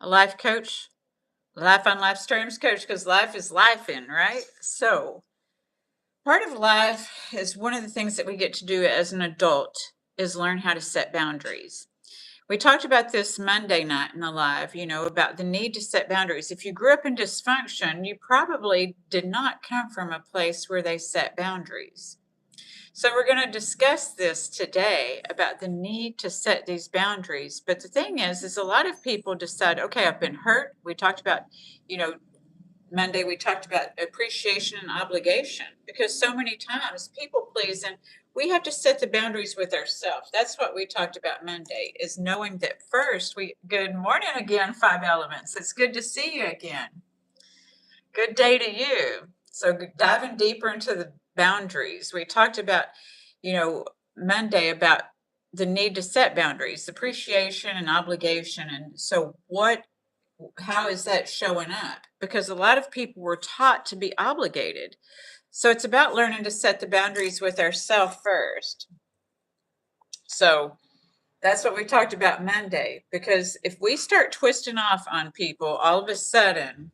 a life coach, life on life's terms coach, because life is life in, right? So, part of life is one of the things that we get to do as an adult is learn how to set boundaries. We talked about this Monday night in the live, about the need to set boundaries. If you grew up in dysfunction, you probably did not come from a place where they set boundaries. So, we're going to discuss this today about the need to set these boundaries. But the thing is a lot of people decide, okay, I've been hurt. We talked about, you know, Monday, we talked about appreciation and obligation because so many times people please and we have to set the boundaries with ourselves. That's what we talked about Monday is knowing that first good morning again, five elements. It's good to see you again. Good day to you. So diving deeper into the boundaries, we talked about, you know, Monday about the need to set boundaries, appreciation and obligation. And so how is that showing up? Because a lot of people were taught to be obligated. So it's about learning to set the boundaries with ourselves first. So that's what we talked about Monday. Because if we start twisting off on people all of a sudden,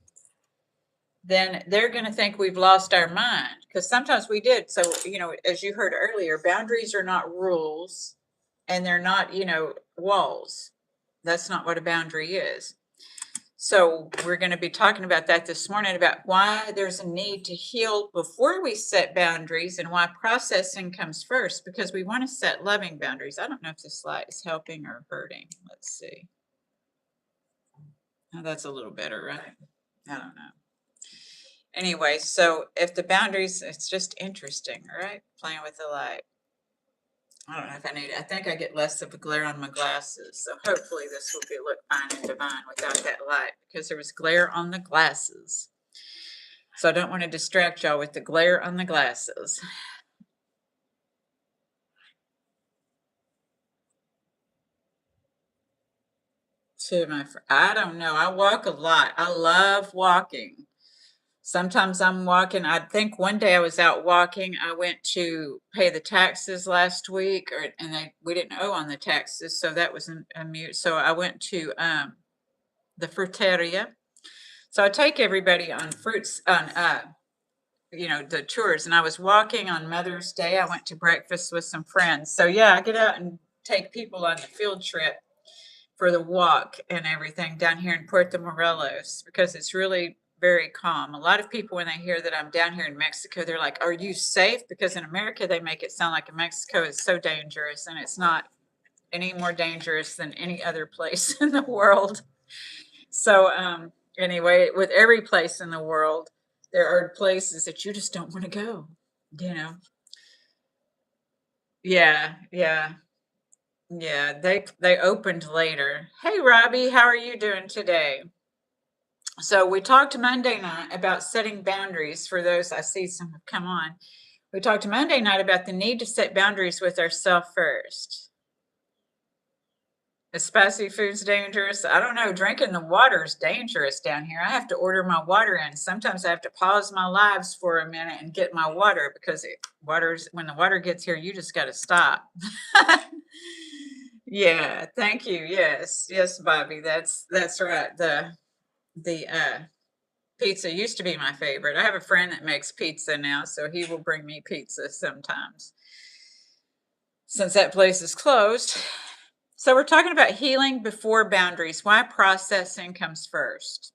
then they're going to think we've lost our mind. Because sometimes we did. So, as you heard earlier, boundaries are not rules and they're not, walls. That's not what a boundary is. So we're going to be talking about that this morning, about why there's a need to heal before we set boundaries and why processing comes first, because we want to set loving boundaries. I don't know if this light is helping or hurting. Let's see. Oh, that's a little better, right? I don't know. Anyway, so if the boundaries, it's just interesting, right? Playing with the light. I don't know if I think I get less of a glare on my glasses. So hopefully this will look fine and divine without that light because there was glare on the glasses. So I don't want to distract y'all with the glare on the glasses. I don't know. I walk a lot. I love walking. Sometimes I'm walking. I think one day I was out walking. I went to pay the taxes last week, and we didn't owe on the taxes, so that was a mute. So I went to the fruteria. So I take everybody on fruits on the tours, and I was walking on Mother's Day. I went to breakfast with some friends. So yeah, I get out and take people on the field trip for the walk and everything down here in Puerto Morelos because it's really very calm. A lot of people, when they hear that I'm down here in Mexico, they're like, "Are you safe?" Because in America, they make it sound like Mexico is so dangerous, and it's not any more dangerous than any other place in the world. So, anyway, with every place in the world, there are places that you just don't want to go, you know? Yeah, yeah, yeah. They opened later. Hey, Robbie, how are you doing today? So we talked Monday night about setting boundaries for those I see some have come on. We talked Monday night about the need to set boundaries with ourselves first. Is spicy food's dangerous? I don't know. Drinking the water is dangerous down here. I have to order my water in. Sometimes I have to pause my lives for a minute and get my water because when the water gets here, you just got to stop. Yeah, thank you. Yes, yes, Bobby. That's right. The pizza used to be my favorite. I have a friend that makes pizza now, so he will bring me pizza sometimes. Since that place is closed. So we're talking about healing before boundaries, why processing comes first.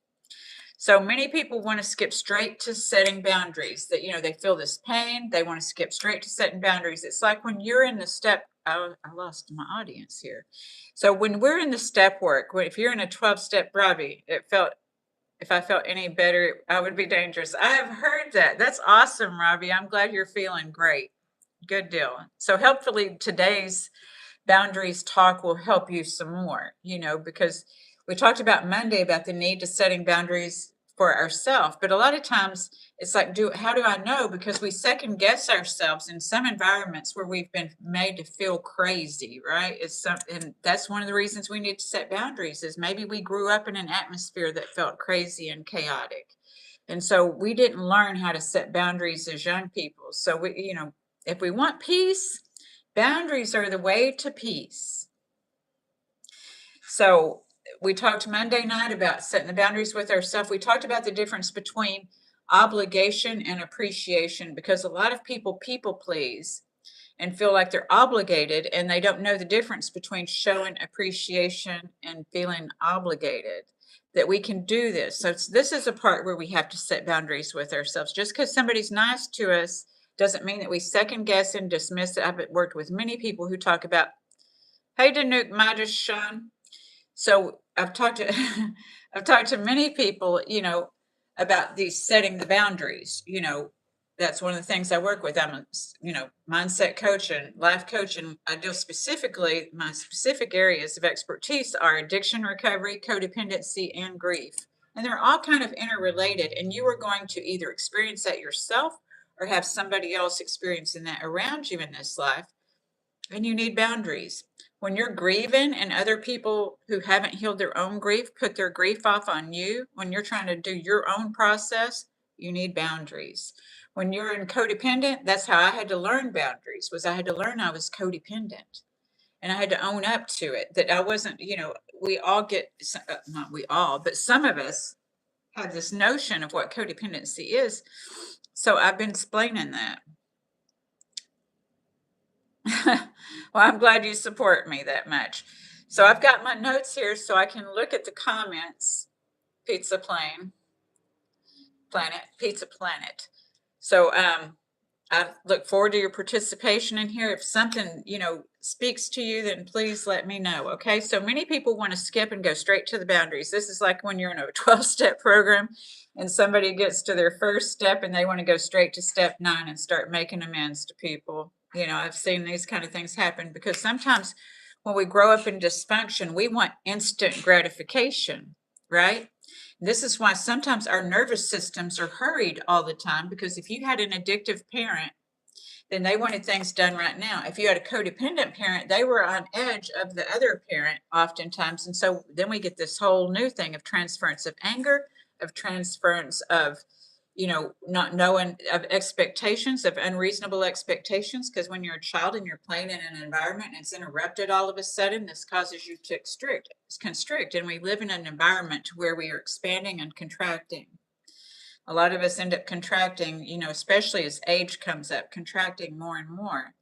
So many people want to skip straight to setting boundaries that, they feel this pain. They want to skip straight to setting boundaries. It's like when you're in the step, I lost my audience here. So when we're in the step work, if you're in a 12-step, Robbie, if I felt any better, I would be dangerous. I have heard that. That's awesome, Robbie. I'm glad you're feeling great. Good deal. So hopefully today's boundaries talk will help you some more, because we talked about Monday about the need to setting boundaries for ourselves. But a lot of times it's like, how do I know? Because we second guess ourselves in some environments where we've been made to feel crazy, right? And that's one of the reasons we need to set boundaries is maybe we grew up in an atmosphere that felt crazy and chaotic. And so we didn't learn how to set boundaries as young people. So if we want peace, boundaries are the way to peace. So we talked Monday night about setting the boundaries with ourselves. We talked about the difference between obligation and appreciation, because a lot of people please and feel like they're obligated, and they don't know the difference between showing appreciation and feeling obligated. That we can do this. So this is a part where we have to set boundaries with ourselves. Just because somebody's nice to us doesn't mean that we second guess and dismiss it. I've worked with many people who talk about, hey, Danuk Midas Sean. So I've talked to I've talked to many people, about these setting the boundaries. That's one of the things I work with. I'm a, mindset coach and life coach, and I deal specifically, my specific areas of expertise are addiction recovery, codependency, and grief. And they're all kind of interrelated, and you are going to either experience that yourself or have somebody else experiencing that around you in this life. And you need boundaries. When you're grieving and other people who haven't healed their own grief put their grief off on you, when you're trying to do your own process, you need boundaries. When you're in codependent, that's how I had to learn boundaries, was I had to learn I was codependent. And I had to own up to it, that I wasn't, we all get, not we all, but some of us have this notion of what codependency is. So I've been explaining that. Well, I'm glad you support me that much. So I've got my notes here so I can look at the comments. Pizza Planet. So I look forward to your participation in here. If something, speaks to you, then please let me know. Okay. So many people want to skip and go straight to the boundaries. This is like when you're in a 12-step program and somebody gets to their first step and they want to go straight to step 9 and start making amends to people. I've seen these kind of things happen because sometimes when we grow up in dysfunction, we want instant gratification, right? This is why sometimes our nervous systems are hurried all the time, because if you had an addictive parent, then they wanted things done right now. If you had a codependent parent, they were on edge of the other parent oftentimes. And so then we get this whole new thing of transference of anger, of transference of, not knowing, of expectations, of unreasonable expectations. Because when you're a child and you're playing in an environment and it's interrupted all of a sudden, this causes you to constrict. And we live in an environment where we are expanding and contracting. A lot of us end up contracting, especially as age comes up, contracting more and more.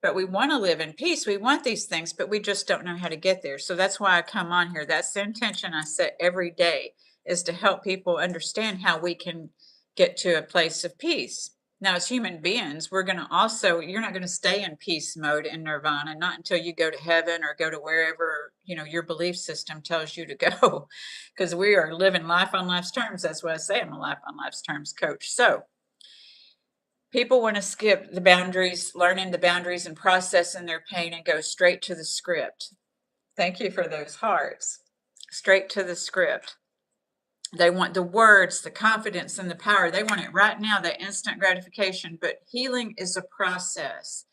But we want to live in peace. We want these things, but we just don't know how to get there. So that's why I come on here. That's the intention I set every day, is to help people understand how we can get to a place of peace. Now, as human beings, you're not going to stay in peace mode in nirvana, not until you go to heaven or go to wherever, your belief system tells you to go, because we are living life on life's terms. That's what I say. I'm a life on life's terms coach. So people want to skip the boundaries, learning the boundaries and processing their pain, and go straight to the script. Thank you for those hearts. Straight to the script. They want the words, the confidence, and the power. They want it right now, that instant gratification. But healing is a process,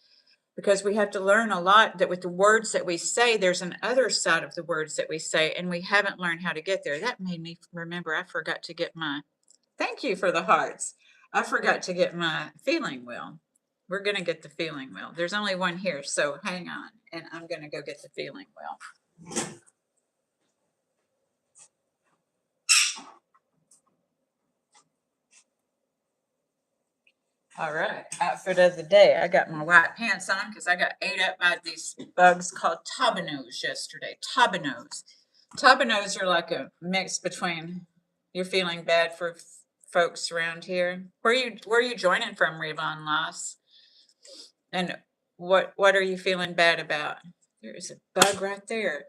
because we have to learn a lot that with the words that we say, there's an other side of the words that we say, and we haven't learned how to get there. That made me remember I forgot to get my, thank you for the hearts. I forgot to get my feeling wheel. We're going to get the feeling wheel. There's only one here, so hang on, and I'm going to go get the feeling wheel. All right, outfit of the day. I got my white pants on because I got ate up by these bugs called tabanos yesterday. Tabanos are like a mix between, you're feeling bad for folks around here. Where are you joining from, Revon Loss? And what are you feeling bad about? There is a bug right there.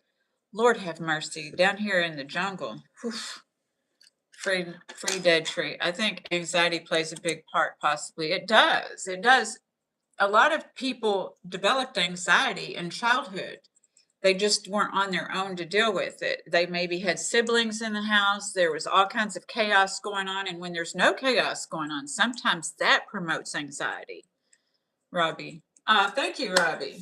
Lord have mercy. Down here in the jungle. Whew. Free dead tree. I think anxiety plays a big part, possibly. It does. A lot of people developed anxiety in childhood. They just weren't on their own to deal with it. They maybe had siblings in the house. There was all kinds of chaos going on. And when there's no chaos going on, sometimes that promotes anxiety. Robbie. Thank you, Robbie.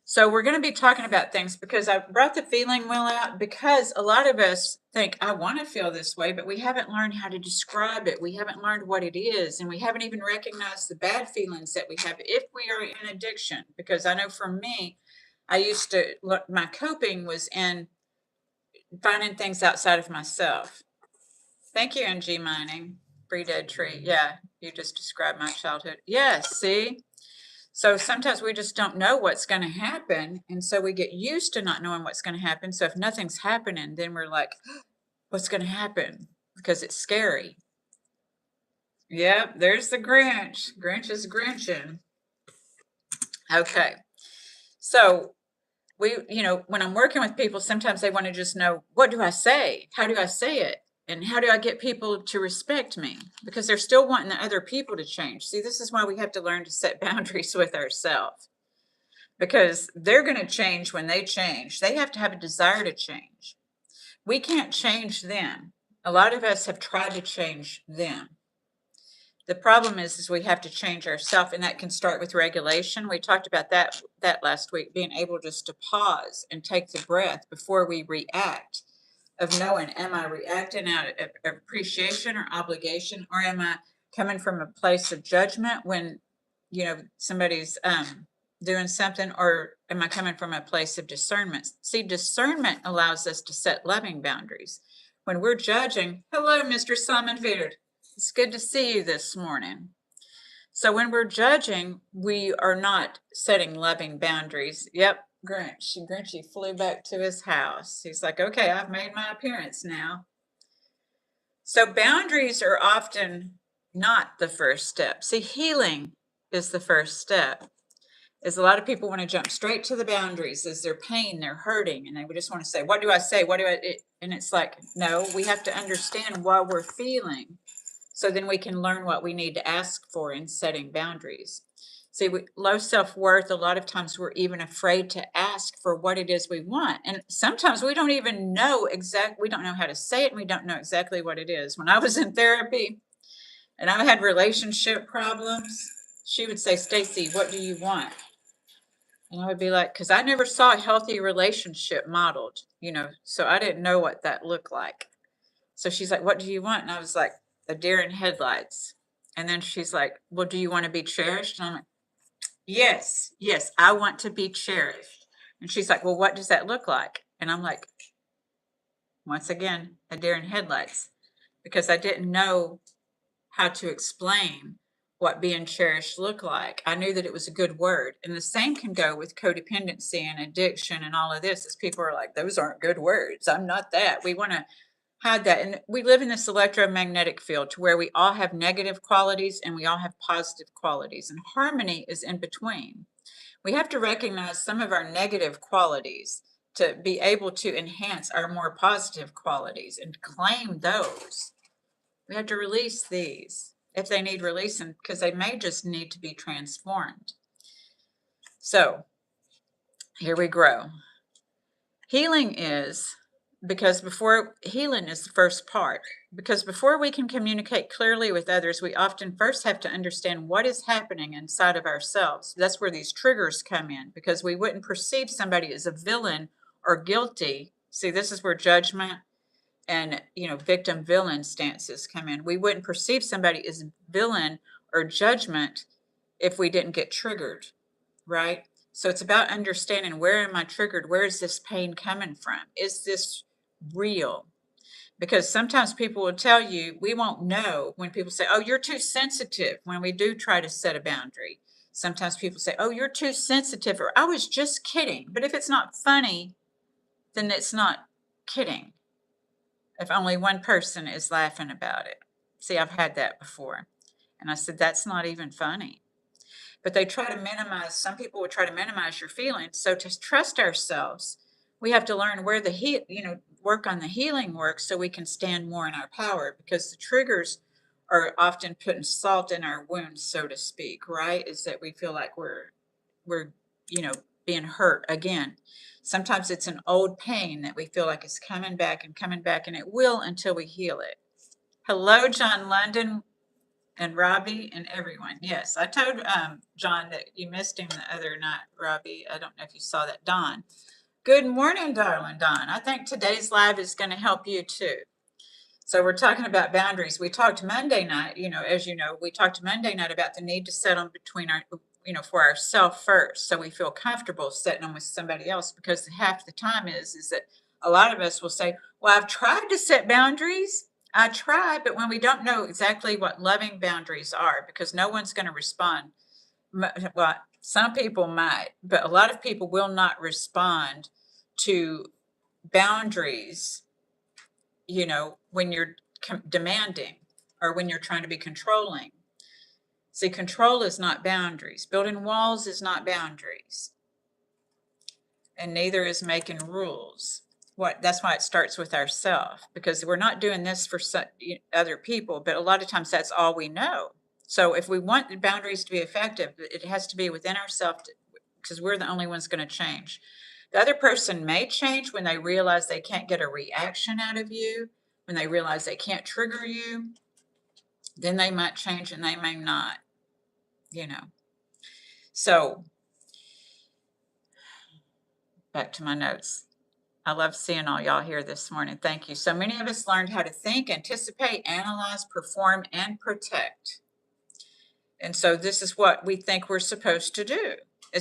So we're going to be talking about things, because I brought the feeling wheel out because a lot of us think, I want to feel this way, but we haven't learned how to describe it. We haven't learned what it is, and we haven't even recognized the bad feelings that we have if we are in addiction. Because I know for me, my coping was in Finding things outside of myself. Thank you, NG Mining. Free Dead Tree. Yeah, you just described my childhood. Yes, see? So sometimes we just don't know what's going to happen. And so we get used to not knowing what's going to happen. So if nothing's happening, then we're like, what's going to happen? Because it's scary. Yep, there's the Grinch. Grinch is Grinching. Okay. So when I'm working with people, sometimes they want to just know, what do I say? How do I say it? And how do I get people to respect me? Because they're still wanting the other people to change. See, this is why we have to learn to set boundaries with ourselves. Because they're going to change when they change. They have to have a desire to change. We can't change them. A lot of us have tried to change them. The problem is we have to change ourselves, and that can start with regulation. We talked about that last week, being able just to pause and take the breath before we react, of knowing, am I reacting out of appreciation or obligation, or am I coming from a place of judgment when somebody's doing something, or am I coming from a place of discernment? See, discernment allows us to set loving boundaries. When we're judging, hello, Mr. Simon Beard. It's good to see you this morning. So when we're judging, we are not setting loving boundaries. Yep, Grinchy flew back to his house. He's like, okay, I've made my appearance now. So boundaries are often not the first step. See, healing is the first step. Is a lot of people want to jump straight to the boundaries. Is their pain, they're hurting, and they just want to say, what do I say? And it's like, no, we have to understand what we're feeling. So then we can learn what we need to ask for in setting boundaries. See, low self-worth, a lot of times we're even afraid to ask for what it is we want. And sometimes we don't even know we don't know how to say it, and we don't know exactly what it is. When I was in therapy and I had relationship problems, she would say, Stacy, what do you want? And I would be like, because I never saw a healthy relationship modeled, so I didn't know what that looked like. So she's like, what do you want? And I was like, a deer in headlights. And then she's like, well, do you want to be cherished? And I'm like, yes, I want to be cherished. And she's like, well, what does that look like? And I'm like, once again, a deer in headlights, because I didn't know how to explain what being cherished looked like. I knew that it was a good word. And the same can go with codependency and addiction and all of this, as people are like, those aren't good words. I'm not that. We want to hide that. And we live in this electromagnetic field to where we all have negative qualities and we all have positive qualities. And harmony is in between. We have to recognize some of our negative qualities to be able to enhance our more positive qualities and claim those. We have to release these if they need releasing, because they may just need to be transformed. So here we grow. Healing is healing is the first part, because before we can communicate clearly with others, we often first have to understand what is happening inside of ourselves. That's where these triggers come in, because we wouldn't perceive somebody as a villain or guilty. See, this is where judgment and victim villain stances come in. We wouldn't perceive somebody as villain or judgment if we didn't get triggered, right? So it's about understanding, where am I triggered? Where is this pain coming from? Is this real? Because sometimes people will tell you, we won't know when people say, oh, you're too sensitive, when we do try to set a boundary. Sometimes people say, oh, you're too sensitive, or I was just kidding. But if it's not funny, then it's not kidding. If only one person is laughing about it. See, I've had that before. And I said, that's not even funny. But they try to minimize, some people will try to minimize your feelings. So to trust ourselves, we have to learn where work on the healing work, so we can stand more in our power, because the triggers are often putting salt in our wounds, so to speak, right? Is that we feel like we're being hurt again. Sometimes it's an old pain that we feel like is coming back, and it will until we heal it. Hello, John London and Robbie and everyone. Yes, I told John that you missed him the other night, Robbie. I don't know if you saw that. Don. Good morning, darling Don. I think today's live is going to help you too. So we're talking about boundaries. We talked Monday night, as you know, we talked Monday night about the need to set them between our, for ourselves first, so we feel comfortable setting them with somebody else, because half the time is that A lot of us will say, well, I've tried to set boundaries. I tried, but when we don't know exactly what loving boundaries are, because no one's going to respond. Well, some people might, but a lot of people will not respond to boundaries, when you're demanding or when you're trying to be controlling. See, control is not boundaries. Building walls is not boundaries. And neither is making rules. That's why it starts with ourselves, because we're not doing this for other people, but a lot of times that's all we know. So if we want the boundaries to be effective, it has to be within ourselves, because we're the only ones going to change. The other person may change when they realize they can't get a reaction out of you, when they realize they can't trigger you, then they might change and they may not, So back to my notes. I love seeing all y'all here this morning. Thank you. So many of us learned how to think, anticipate, analyze, perform, and protect. And so this is what we think we're supposed to do.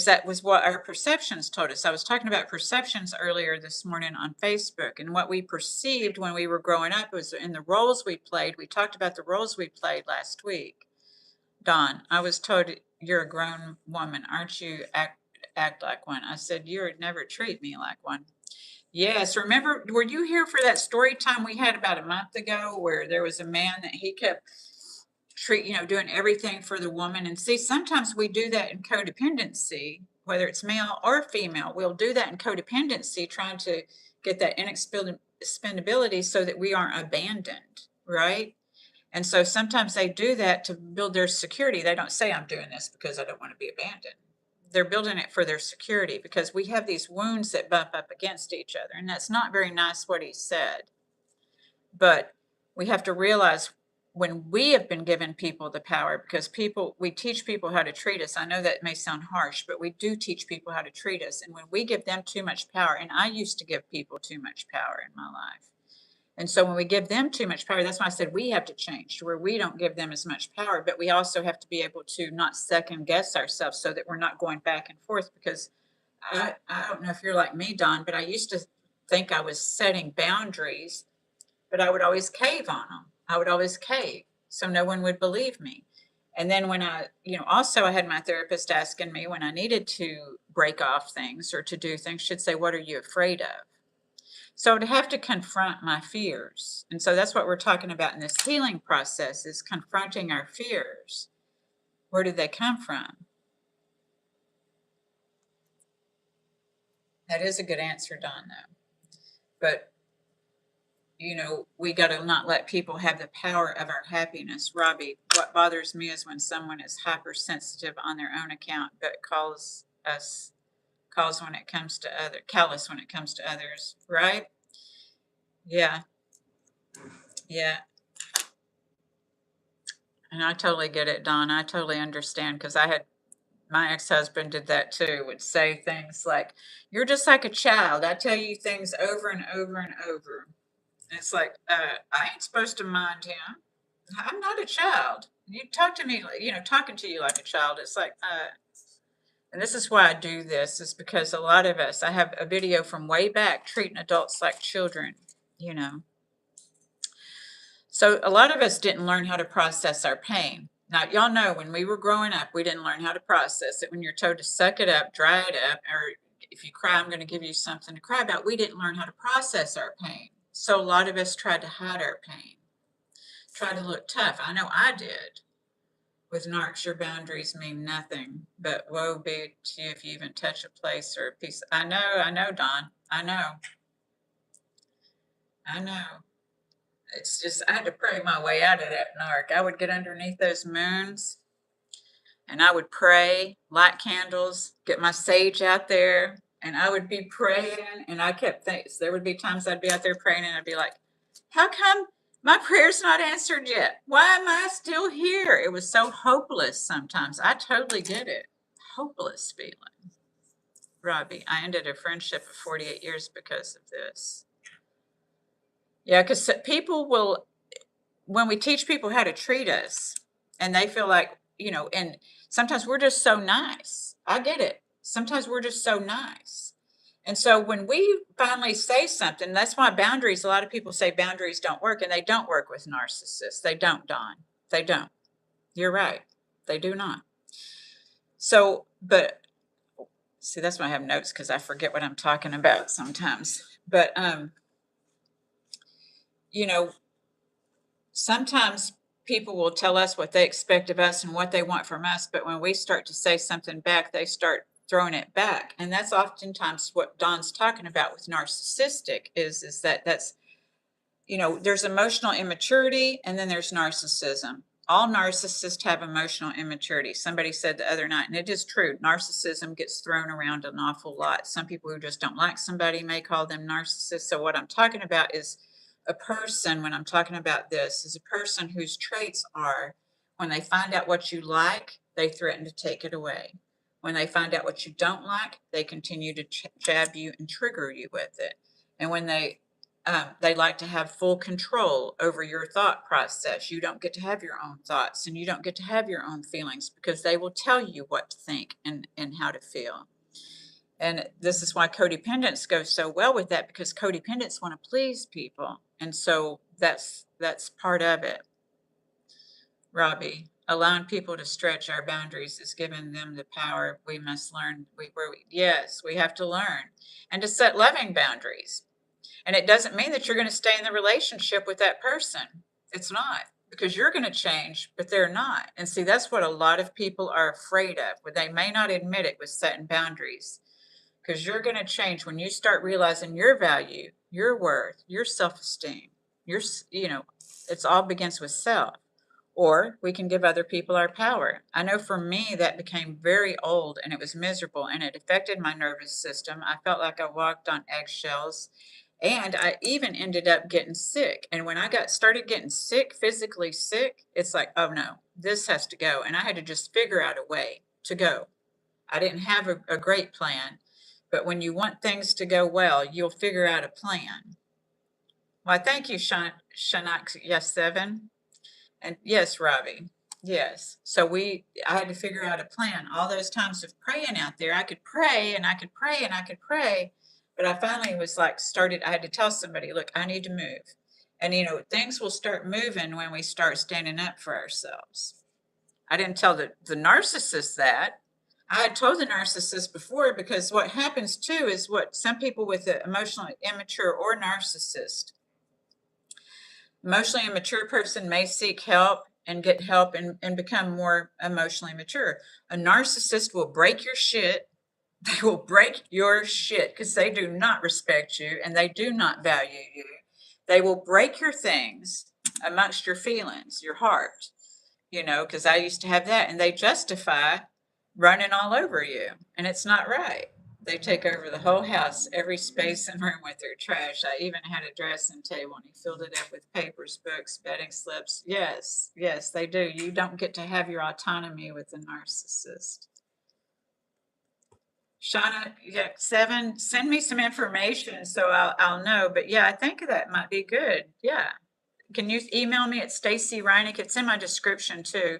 That was what our perceptions told us. I was talking about perceptions earlier this morning on Facebook, and what we perceived when we were growing up was in the roles we played. We talked about the roles we played last week. Dawn, I was told, you're a grown woman, aren't you? Act like one. I said, you would never treat me like one. Yes, remember, were you here for that story time we had about a month ago where there was a man that he kept doing everything for the woman? And see, sometimes we do that in codependency, whether it's male or female. We'll do that in codependency, trying to get that inexpendability so that we aren't abandoned, right? And so sometimes they do that to build their security. They don't say, I'm doing this because I don't want to be abandoned. They're building it for their security, because we have these wounds that bump up against each other. And that's not very nice what he said. But we have to realize when we have been given people the power, because we teach people how to treat us. I know that may sound harsh, but we do teach people how to treat us. And when we give them too much power, and I used to give people too much power in my life. And so when we give them too much power, that's why I said we have to change to where we don't give them as much power, but we also have to be able to not second guess ourselves so that we're not going back and forth. Because I don't know if you're like me, Don, but I used to think I was setting boundaries, but I would always cave on them. I would always cave, so no one would believe me. And then when also I had my therapist asking me when I needed to break off things or to do things, she'd say, what are you afraid of? So to have to confront my fears. And so that's what we're talking about in this healing process, is confronting our fears. Where did they come from? That is a good answer, Don, though. But, we got to not let people have the power of our happiness. Robbie, what bothers me is when someone is hypersensitive on their own account, but callous when it comes to others, right? Yeah. Yeah. And I totally get it, Don. I totally understand, because my ex-husband did that too, would say things like, you're just like a child. I tell you things over and over and over. And it's like, I ain't supposed to mind him. I'm not a child. You talk to me, talking to you like a child. It's like, and this is why I do this, is because a lot of us, I have a video from way back, treating adults like children, So a lot of us didn't learn how to process our pain. Now, y'all know when we were growing up, we didn't learn how to process it. When you're told to suck it up, dry it up, or if you cry, I'm going to give you something to cry about. We didn't learn how to process our pain. So a lot of us tried to hide our pain, tried to look tough. I know I did. With narcs, your boundaries mean nothing, but woe be to you if you even touch a place or a piece. I know, Don. I know. It's just, I had to pray my way out of that narc. I would get underneath those moons and I would pray, light candles, get my sage out there, and I would be praying. And I kept thinking, there would be times I'd be out there praying and I'd be like, how come my prayer's not answered yet? Why am I still here? It was so hopeless sometimes. I totally get it. Hopeless feeling. Robbie, I ended a friendship of 48 years because of this. Yeah, because people will, when we teach people how to treat us, and they feel like, and sometimes we're just so nice. I get it. Sometimes we're just so nice. And so when we finally say something, that's why boundaries, a lot of people say boundaries don't work, and they don't work with narcissists. They don't, Don. They don't. You're right. They do not. So, but see, that's why I have notes, because I forget what I'm talking about sometimes. But, you know, sometimes people will tell us what they expect of us and what they want from us, but when we start to say something back, they start throwing it back. And that's oftentimes what Don's talking about with narcissistic is that that's, there's emotional immaturity and then there's narcissism. All narcissists have emotional immaturity. Somebody said the other night, and it is true, narcissism gets thrown around an awful lot. Some people who just don't like somebody may call them narcissists. So what I'm talking about is a person, when I'm talking about this, is a person whose traits are, when they find out what you like, they threaten to take it away. When they find out what you don't like, they continue to jab you and trigger you with it. And when they like to have full control over your thought process. You don't get to have your own thoughts and you don't get to have your own feelings, because they will tell you what to think and how to feel. And this is why codependence goes so well with that, because codependents want to please people. And so that's part of it. Robbie, allowing people to stretch our boundaries is giving them the power. We must learn. Yes, we have to learn and to set loving boundaries. And it doesn't mean that you're going to stay in the relationship with that person. It's not, because you're going to change, but they're not. And see, that's what a lot of people are afraid of, but they may not admit it with setting boundaries, because you're going to change when you start realizing your value, your worth, your self-esteem. It's all begins with self. Or we can give other people our power. I know for me, that became very old and it was miserable and it affected my nervous system. I felt like I walked on eggshells. And I even ended up getting sick. And when I started getting sick, physically sick, it's like, oh no, this has to go. And I had to just figure out a way to go. I didn't have a great plan, but when you want things to go well, you'll figure out a plan. Well, thank you, Shanak. Yes, 7. And yes, Robbie. Yes. So I had to figure out a plan. All those times of praying out there, I could pray and I could pray and I could pray. But I finally was like, I had to tell somebody, look, I need to move. And, things will start moving when we start standing up for ourselves. I didn't tell the narcissist that. I had told the narcissist before, because what happens too is what some people with the emotionally immature or narcissist, emotionally immature person may seek help and get help and become more emotionally mature. A narcissist will break your shit. They will break your shit because they do not respect you and they do not value you. They will break your things amongst your feelings, your heart, because I used to have that, and they justify running all over you, and it's not right. They take over the whole house, every space and room with their trash. I even had a dressing table and he filled it up with papers, books, bedding slips. Yes, yes, they do. You don't get to have your autonomy with a narcissist. Shauna, yeah, 7, send me some information so I'll know. But yeah, I think that might be good. Yeah. Can you email me at Stacy Reinick? It's in my description too.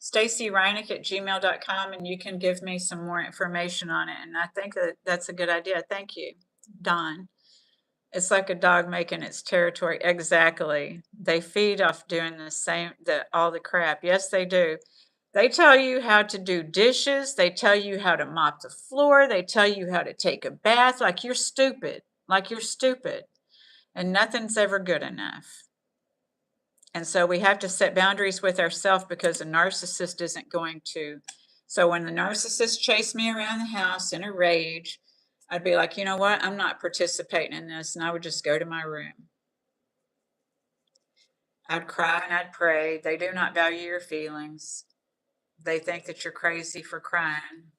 StacyReinick@gmail.com, and you can give me some more information on it. And I think that's a good idea. Thank you, Don. It's like a dog making its territory. Exactly. They feed off doing all the crap. Yes, they do. They tell you how to do dishes. They tell you how to mop the floor. They tell you how to take a bath. Like you're stupid. And nothing's ever good enough. And so we have to set boundaries with ourselves, because a narcissist isn't going to. So when the narcissist chased me around the house in a rage, I'd be like, you know what? I'm not participating in this. And I would just go to my room. I'd cry and I'd pray. They do not value your feelings. They think that you're crazy for crying.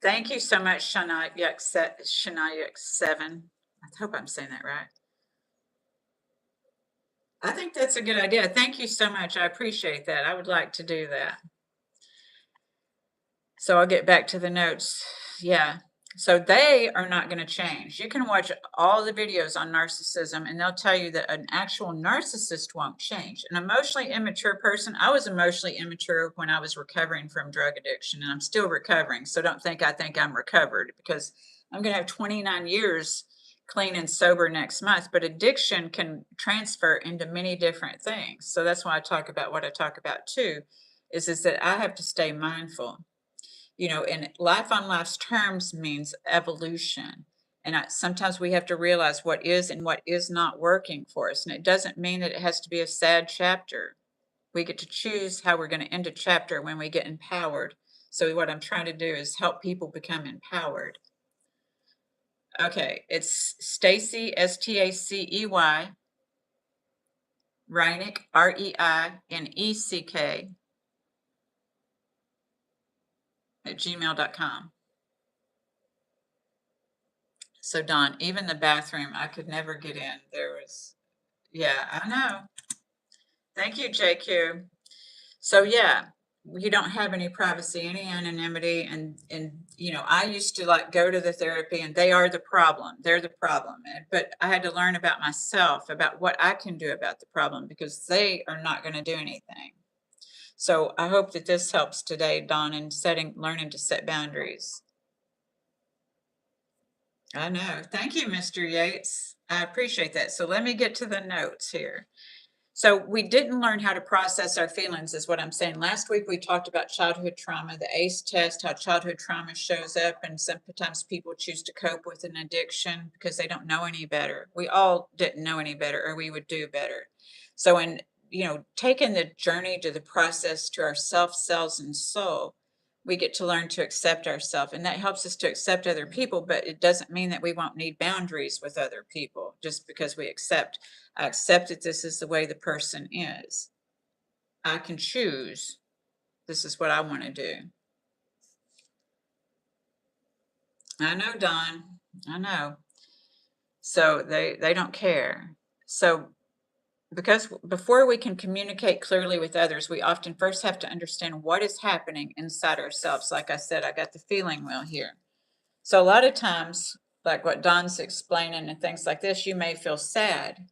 Thank you so much, Shania 7. I hope I'm saying that right. I think that's a good idea. Thank you so much. I appreciate that. I would like to do that. So I'll get back to the notes. Yeah. So they are not going to change. You can watch all the videos on narcissism and they'll tell you that an actual narcissist won't change. An emotionally immature person, I was emotionally immature when I was recovering from drug addiction, and I'm still recovering. So don't think I think I'm recovered, because I'm going to have 29 years clean and sober next month, but addiction can transfer into many different things. So that's why I talk about what I talk about too, is that I have to stay mindful. And life on life's terms means evolution. And sometimes we have to realize what is and what is not working for us. And it doesn't mean that it has to be a sad chapter. We get to choose how we're going to end a chapter when we get empowered. So what I'm trying to do is help people become empowered. Okay, it's Stacy, Stacey, Reinick, Reineck, at gmail.com. So Don, even the bathroom, I could never get in. Yeah, I know. Thank you, JQ. So yeah, you don't have any privacy, any anonymity, and I used to like go to the therapy, and they are the problem. They're the problem. But I had to learn about myself, about what I can do about the problem, because they are not going to do anything. So I hope that this helps today, Don, in learning to set boundaries. I know. Thank you, Mr. Yates. I appreciate that. So let me get to the notes here. So we didn't learn how to process our feelings, is what I'm saying. Last week we talked about childhood trauma, the ACE test, how childhood trauma shows up, and sometimes people choose to cope with an addiction because they don't know any better. We all didn't know any better, or we would do better. So in taking the journey to the process to our self, selves, and soul, we get to learn to accept ourselves, and that helps us to accept other people. But it doesn't mean that we won't need boundaries with other people just because I accept that this is the way the person is. I can choose. This is what I want to do. I know, Don. I know. So they don't care. So because before we can communicate clearly with others, we often first have to understand what is happening inside ourselves. Like I said, I got the feeling wheel here. So a lot of times, like what Don's explaining and things like this, you may feel sad.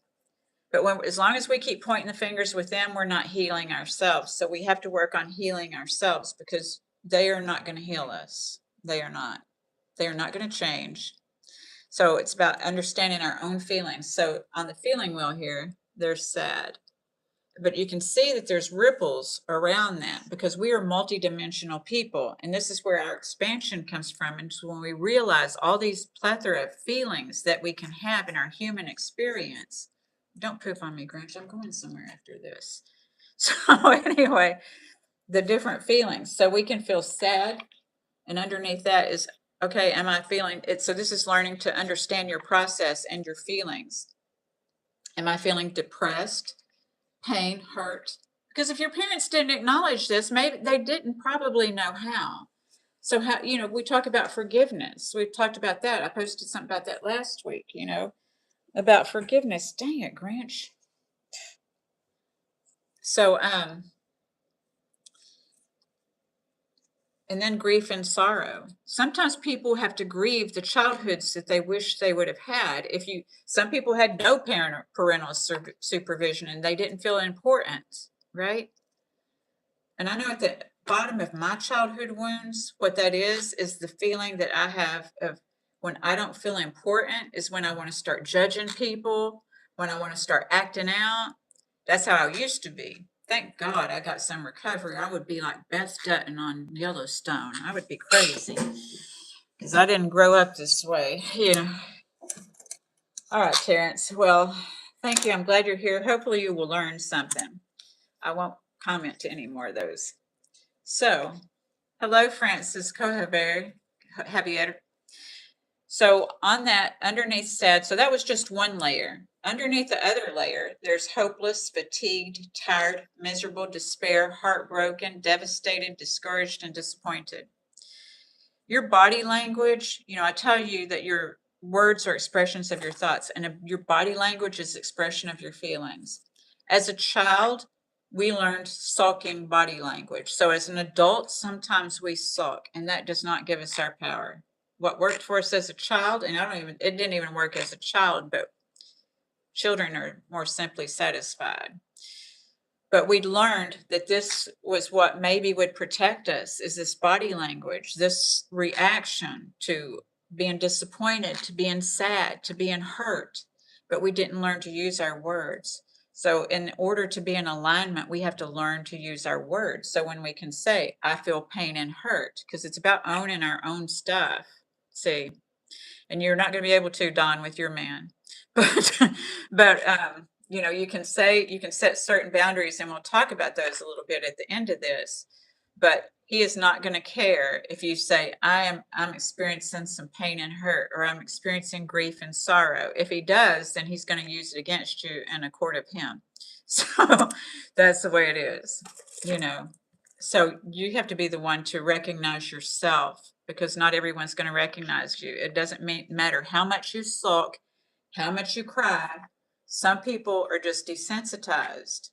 But as long as we keep pointing the fingers with them, we're not healing ourselves. So we have to work on healing ourselves, because they are not going to heal us. They are not. They are not going to change. So it's about understanding our own feelings. So on the feeling wheel here, there's sad. But you can see that there's ripples around that, because we are multidimensional people. And this is where our expansion comes from. And so when we realize all these plethora of feelings that we can have in our human experience. Don't poop on me, Grinch. I'm going somewhere after this. So anyway, the different feelings. So we can feel sad, and underneath that is, okay, am I feeling it? So this is learning to understand your process and your feelings. Am I feeling depressed, pain, hurt? Because if your parents didn't acknowledge this, maybe they didn't probably know how. So how, we talk about forgiveness. We've talked about that. I posted something about that last week, about forgiveness. Dang it, Grinch. So, and then grief and sorrow. Sometimes people have to grieve the childhoods that they wish they would have had. Some people had no parental supervision, and they didn't feel important, right? And I know at the bottom of my childhood wounds, what that is the feeling that I have of when I don't feel important is when I want to start judging people, when I want to start acting out. That's how I used to be. Thank God I got some recovery. I would be like Beth Dutton on Yellowstone. I would be crazy because I didn't grow up this way, All right, Terrence. Well, thank you. I'm glad you're here. Hopefully you will learn something. I won't comment to any more of those. So, hello, Francis Cohaberry. Javier. So on that, underneath sad, so that was just one layer. Underneath the other layer, there's hopeless, fatigued, tired, miserable, despair, heartbroken, devastated, discouraged, and disappointed. Your body language, I tell you that your words are expressions of your thoughts, and your body language is expression of your feelings. As a child, we learned sulking body language. So as an adult, sometimes we sulk, and that does not give us our power. What worked for us as a child, and it didn't even work as a child, but children are more simply satisfied. But we learned that this was what maybe would protect us, is this body language, this reaction to being disappointed, to being sad, to being hurt, but we didn't learn to use our words. So, in order to be in alignment, we have to learn to use our words. So, when we can say, I feel pain and hurt, because it's about owning our own stuff. See, and you're not going to be able to, Don, with your man, but you know, you can say, you can set certain boundaries, and we'll talk about those a little bit at the end of this. But he is not going to care if you say, I'm experiencing some pain and hurt, or I'm experiencing grief and sorrow. If he does, then he's going to use it against you in a court of him. So that's the way it is, you know. So you have to be the one to recognize yourself, because not everyone's going to recognize you. It doesn't matter how much you sulk, how much you cry. Some people are just desensitized.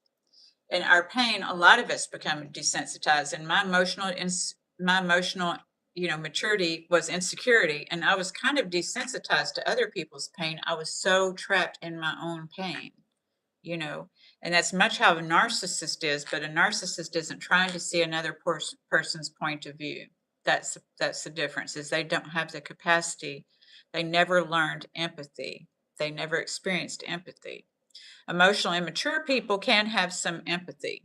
In our pain, a lot of us become desensitized. And my emotional, you know, maturity was insecurity, and I was kind of desensitized to other people's pain. I was so trapped in my own pain, you know. And that's much how a narcissist is, but a narcissist isn't trying to see another person's point of view. That's the difference, is they don't have the capacity. They never learned empathy. They never experienced empathy. Emotionally immature people can have some empathy.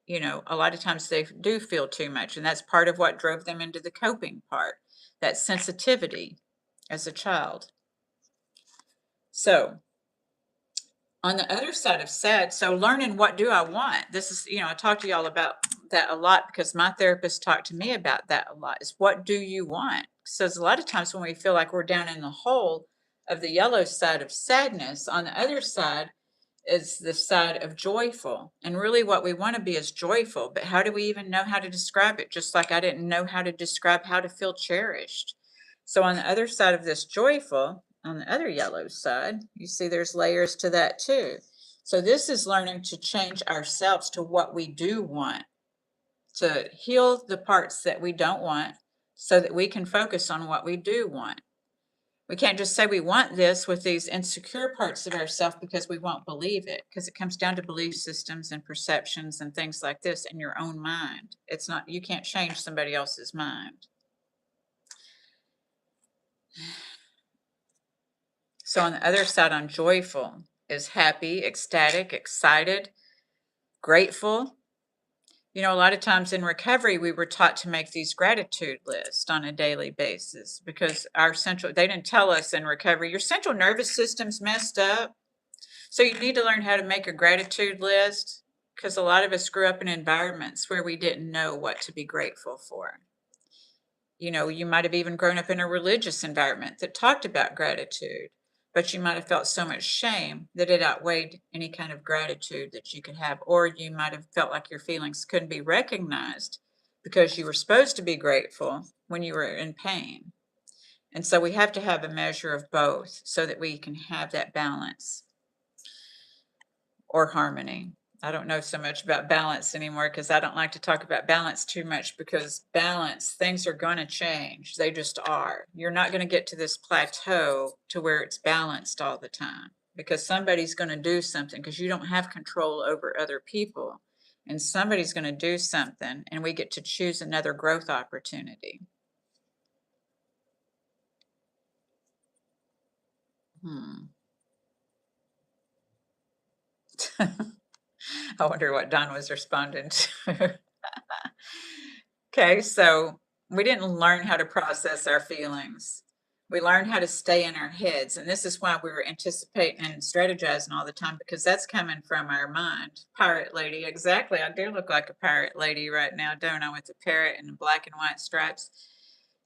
You know, a lot of times they do feel too much, and that's part of what drove them into the coping part, that sensitivity as a child. So, on the other side of sad, so learning what do I want? This is, you know, I talk to y'all about that a lot because my therapist talked to me about that a lot, is what do you want? So a lot of times when we feel like we're down in the hole of the yellow side of sadness, on the other side is the side of joyful. And really what we want to be is joyful, but how do we even know how to describe it? Just like I didn't know how to describe how to feel cherished. So on the other side of this joyful, on the other yellow side, you see there's layers to that too. So this is learning to change ourselves to what we do want, to heal the parts that we don't want so that we can focus on what we do want. We can't just say we want this with these insecure parts of ourselves, because we won't believe it, because it comes down to belief systems and perceptions and things like this in your own mind. It's not, you can't change somebody else's mind. So on the other side, on joyful, is happy, ecstatic, excited, grateful. You know, a lot of times in recovery, we were taught to make these gratitude lists on a daily basis, because they didn't tell us in recovery, your central nervous system's messed up. So you need to learn how to make a gratitude list, because a lot of us grew up in environments where we didn't know what to be grateful for. You know, you might have even grown up in a religious environment that talked about gratitude, but you might have felt so much shame that it outweighed any kind of gratitude that you could have. Or you might have felt like your feelings couldn't be recognized because you were supposed to be grateful when you were in pain. And so we have to have a measure of both so that we can have that balance or harmony. I don't know so much about balance anymore, because I don't like to talk about balance too much, because balance, things are going to change. They just are. You're not going to get to this plateau to where it's balanced all the time, because somebody's going to do something, because you don't have control over other people. And somebody's going to do something, and we get to choose another growth opportunity. I wonder what Don was responding to. Okay, so we didn't learn how to process our feelings. We learned how to stay in our heads. And this is why we were anticipating and strategizing all the time, because that's coming from our mind. Pirate lady, exactly. I do look like a pirate lady right now, don't I, with the parrot and the black and white stripes?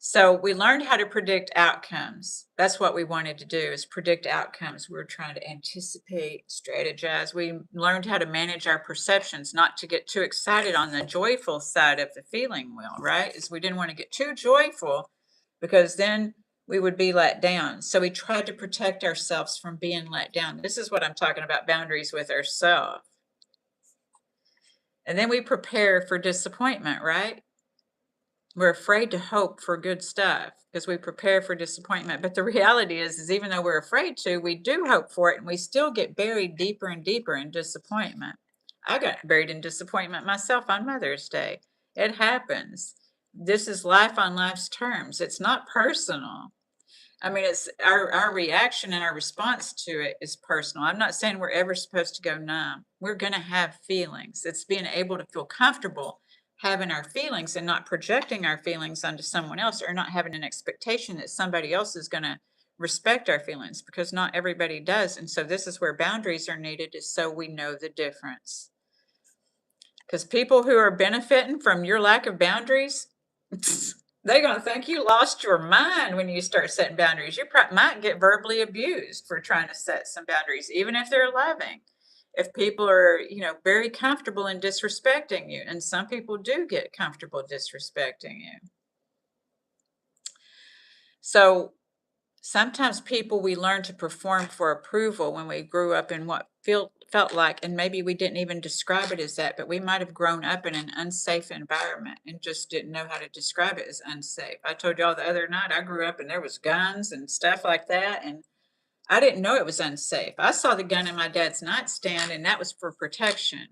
So we learned how to predict outcomes. That's what we wanted to do, is predict outcomes. We were trying to anticipate, strategize. We learned how to manage our perceptions, not to get too excited on the joyful side of the feeling wheel, right? Is we didn't want to get too joyful, because then we would be let down. So we tried to protect ourselves from being let down. This is what I'm talking about, boundaries with ourselves. And then we prepare for disappointment, right? We're afraid to hope for good stuff because we prepare for disappointment. But the reality is even though we're afraid to, we do hope for it, and we still get buried deeper and deeper in disappointment. I got buried in disappointment myself on Mother's Day. It happens. This is life on life's terms. It's not personal. I mean, it's our reaction and our response to it is personal. I'm not saying we're ever supposed to go numb. We're gonna have feelings. It's being able to feel comfortable having our feelings and not projecting our feelings onto someone else, or not having an expectation that somebody else is gonna respect our feelings, because not everybody does. And so this is where boundaries are needed, is so we know the difference. Because people who are benefiting from your lack of boundaries, they're going to think you lost your mind when you start setting boundaries. You might get verbally abused for trying to set some boundaries, even if they're loving. If people are, very comfortable in disrespecting you, and some people do get comfortable disrespecting you. So sometimes people, we learn to perform for approval when we grew up in what felt like, and maybe we didn't even describe it as that, but we might have grown up in an unsafe environment and just didn't know how to describe it as unsafe. I told y'all the other night I grew up and there was guns and stuff like that, and I didn't know it was unsafe. I saw the gun in my dad's nightstand, and that was for protection.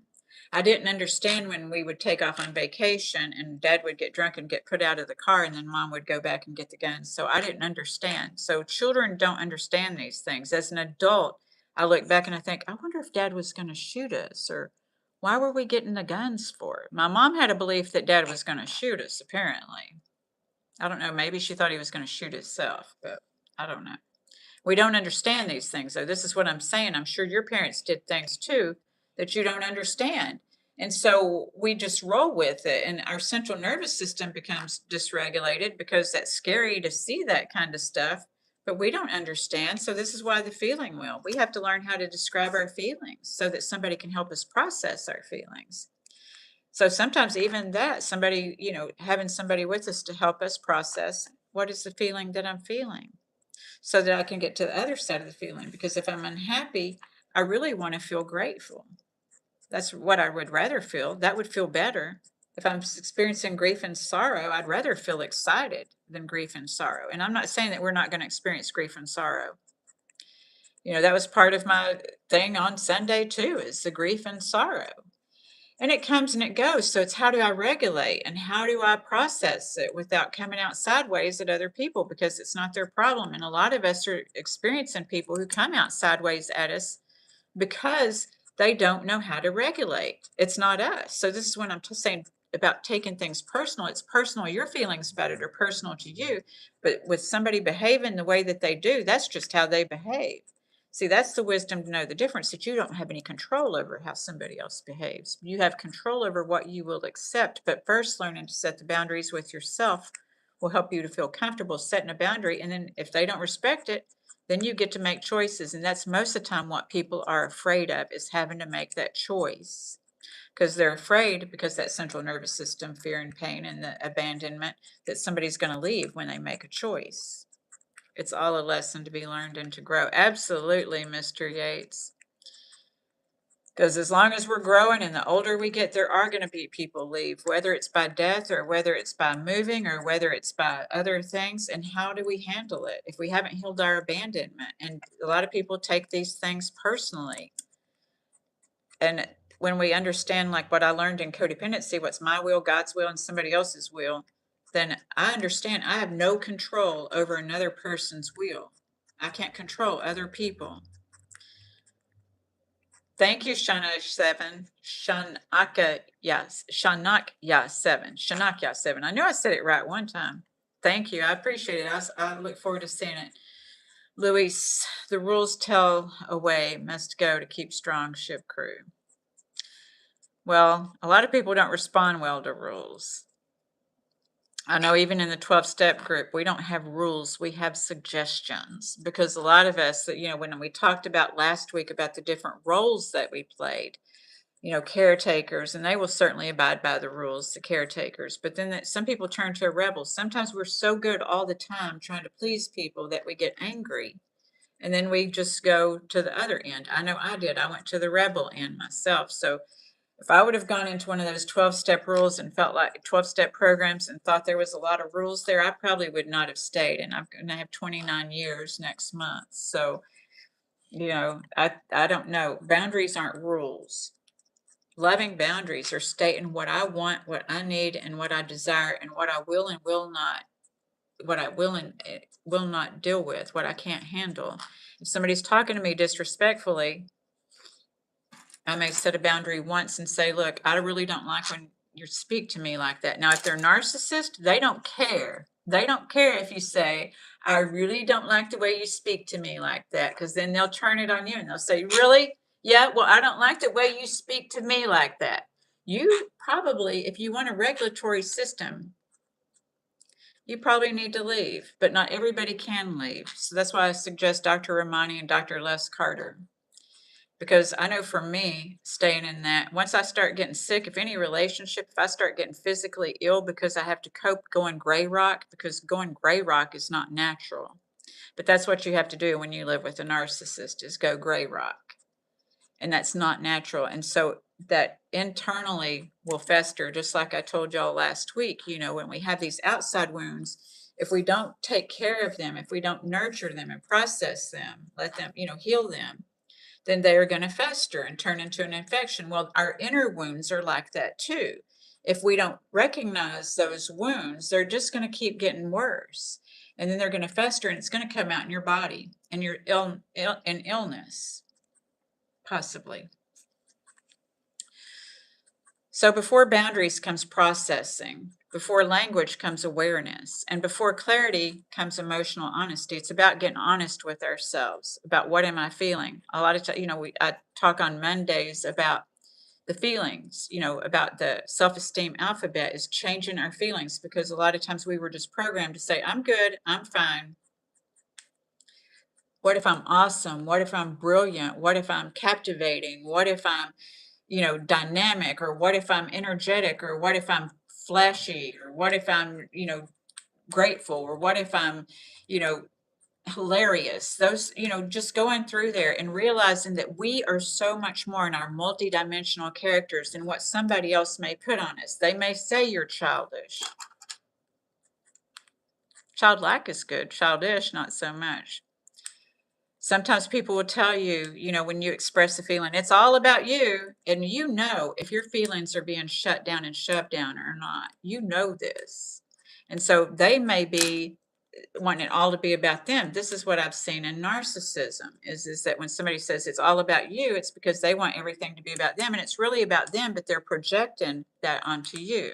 I didn't understand when we would take off on vacation and dad would get drunk and get put out of the car, and then mom would go back and get the guns. So I didn't understand. So children don't understand these things. As an adult, I look back and I think, I wonder if dad was going to shoot us, or why were we getting the guns for? My mom had a belief that dad was going to shoot us, apparently. I don't know. Maybe she thought he was going to shoot himself, but I don't know. We don't understand these things, though. This is what I'm saying. I'm sure your parents did things too that you don't understand. And so we just roll with it, and our central nervous system becomes dysregulated because that's scary to see that kind of stuff, but we don't understand. So this is why the feeling wheel. We have to learn how to describe our feelings so that somebody can help us process our feelings. So sometimes even that, somebody, having somebody with us to help us process, what is the feeling that I'm feeling, so that I can get to the other side of the feeling. Because if I'm unhappy, I really want to feel grateful. That's what I would rather feel. That would feel better. If I'm experiencing grief and sorrow, I'd rather feel excited than grief and sorrow. And I'm not saying that we're not going to experience grief and sorrow. That was part of my thing on Sunday too, is the grief and sorrow. And it comes and it goes. So it's, how do I regulate and how do I process it without coming out sideways at other people, because it's not their problem. And a lot of us are experiencing people who come out sideways at us because they don't know how to regulate. It's not us. So this is when I'm saying about taking things personal. It's personal. Your feelings about it are personal to you. But with somebody behaving the way that they do, that's just how they behave. See, that's the wisdom to know the difference, that you don't have any control over how somebody else behaves. You have control over what you will accept. But first, learning to set the boundaries with yourself will help you to feel comfortable setting a boundary. And then if they don't respect it, then you get to make choices. And that's most of the time what people are afraid of, is having to make that choice. Because they're afraid, because that central nervous system, fear and pain and the abandonment, that somebody's going to leave when they make a choice. It's all a lesson to be learned and to grow. Absolutely, Mr. Yates. Because as long as we're growing and the older we get, there are going to be people leave, whether it's by death or whether it's by moving or whether it's by other things. And how do we handle it if we haven't healed our abandonment? And a lot of people take these things personally. And when we understand, like what I learned in codependency, what's my will, God's will, and somebody else's will, then I understand I have no control over another person's will. I can't control other people. Thank you, Shana7. Shanaka, yes. Shanakya 7. Shanakya 7. I know I said it right one time. Thank you. I appreciate it. I look forward to seeing it. Luis, the rules tell away, must go to keep strong ship crew. Well, a lot of people don't respond well to rules. I know even in the 12-step group, we don't have rules, we have suggestions, because a lot of us, when we talked about last week about the different roles that we played, caretakers, and they will certainly abide by the rules, the caretakers, but then some people turn to a rebel. Sometimes we're so good all the time trying to please people that we get angry, and then we just go to the other end. I know I did. I went to the rebel end myself. So if I would have gone into one of those 12-step rules and felt like 12-step programs and thought there was a lot of rules there, I probably would not have stayed. And I'm going to have 29 years next month. So, I don't know. Boundaries aren't rules. Loving boundaries are stating what I want, what I need, and what I desire, and what I will and will not what I will and will not deal with, what I can't handle. If somebody's talking to me disrespectfully, I may set a boundary once and say, look, I really don't like when you speak to me like that. Now, if they're narcissist, they don't care. They don't care if you say, I really don't like the way you speak to me like that, because then they'll turn it on you and they'll say, really? Yeah, well, I don't like the way you speak to me like that. You probably, if you want a regulatory system, you probably need to leave, but not everybody can leave. So that's why I suggest Dr. Ramani and Dr. Les Carter. Because I know for me, staying in that, once I start getting sick, if any relationship, if I start getting physically ill because I have to cope going gray rock, because going gray rock is not natural. But that's what you have to do when you live with a narcissist, is go gray rock. And that's not natural. And so that internally will fester, just like I told y'all last week, when we have these outside wounds, if we don't take care of them, if we don't nurture them and process them, let them, heal them, then they are going to fester and turn into an infection. Well, our inner wounds are like that too. If we don't recognize those wounds, they're just going to keep getting worse. And then they're going to fester and it's going to come out in your body and your illness, possibly. So before boundaries comes processing, before language comes awareness, and before clarity comes emotional honesty. It's about getting honest with ourselves about what am I feeling. A lot of times, I talk on Mondays about the feelings, about the self-esteem alphabet is changing our feelings, because a lot of times we were just programmed to say, I'm good, I'm fine. What if I'm awesome? What if I'm brilliant? What if I'm captivating? What if I'm dynamic, or what if I'm energetic, or what if I'm flashy, or what if I'm, grateful, or what if I'm, hilarious. Those, just going through there and realizing that we are so much more in our multidimensional characters than what somebody else may put on us. They may say you're childish. Childlike is good, childish, not so much. Sometimes people will tell you, when you express a feeling, it's all about you. And if your feelings are being shut down and shoved down or not, this. And so they may be wanting it all to be about them. This is what I've seen in narcissism is that when somebody says it's all about you, it's because they want everything to be about them. And it's really about them, but they're projecting that onto you.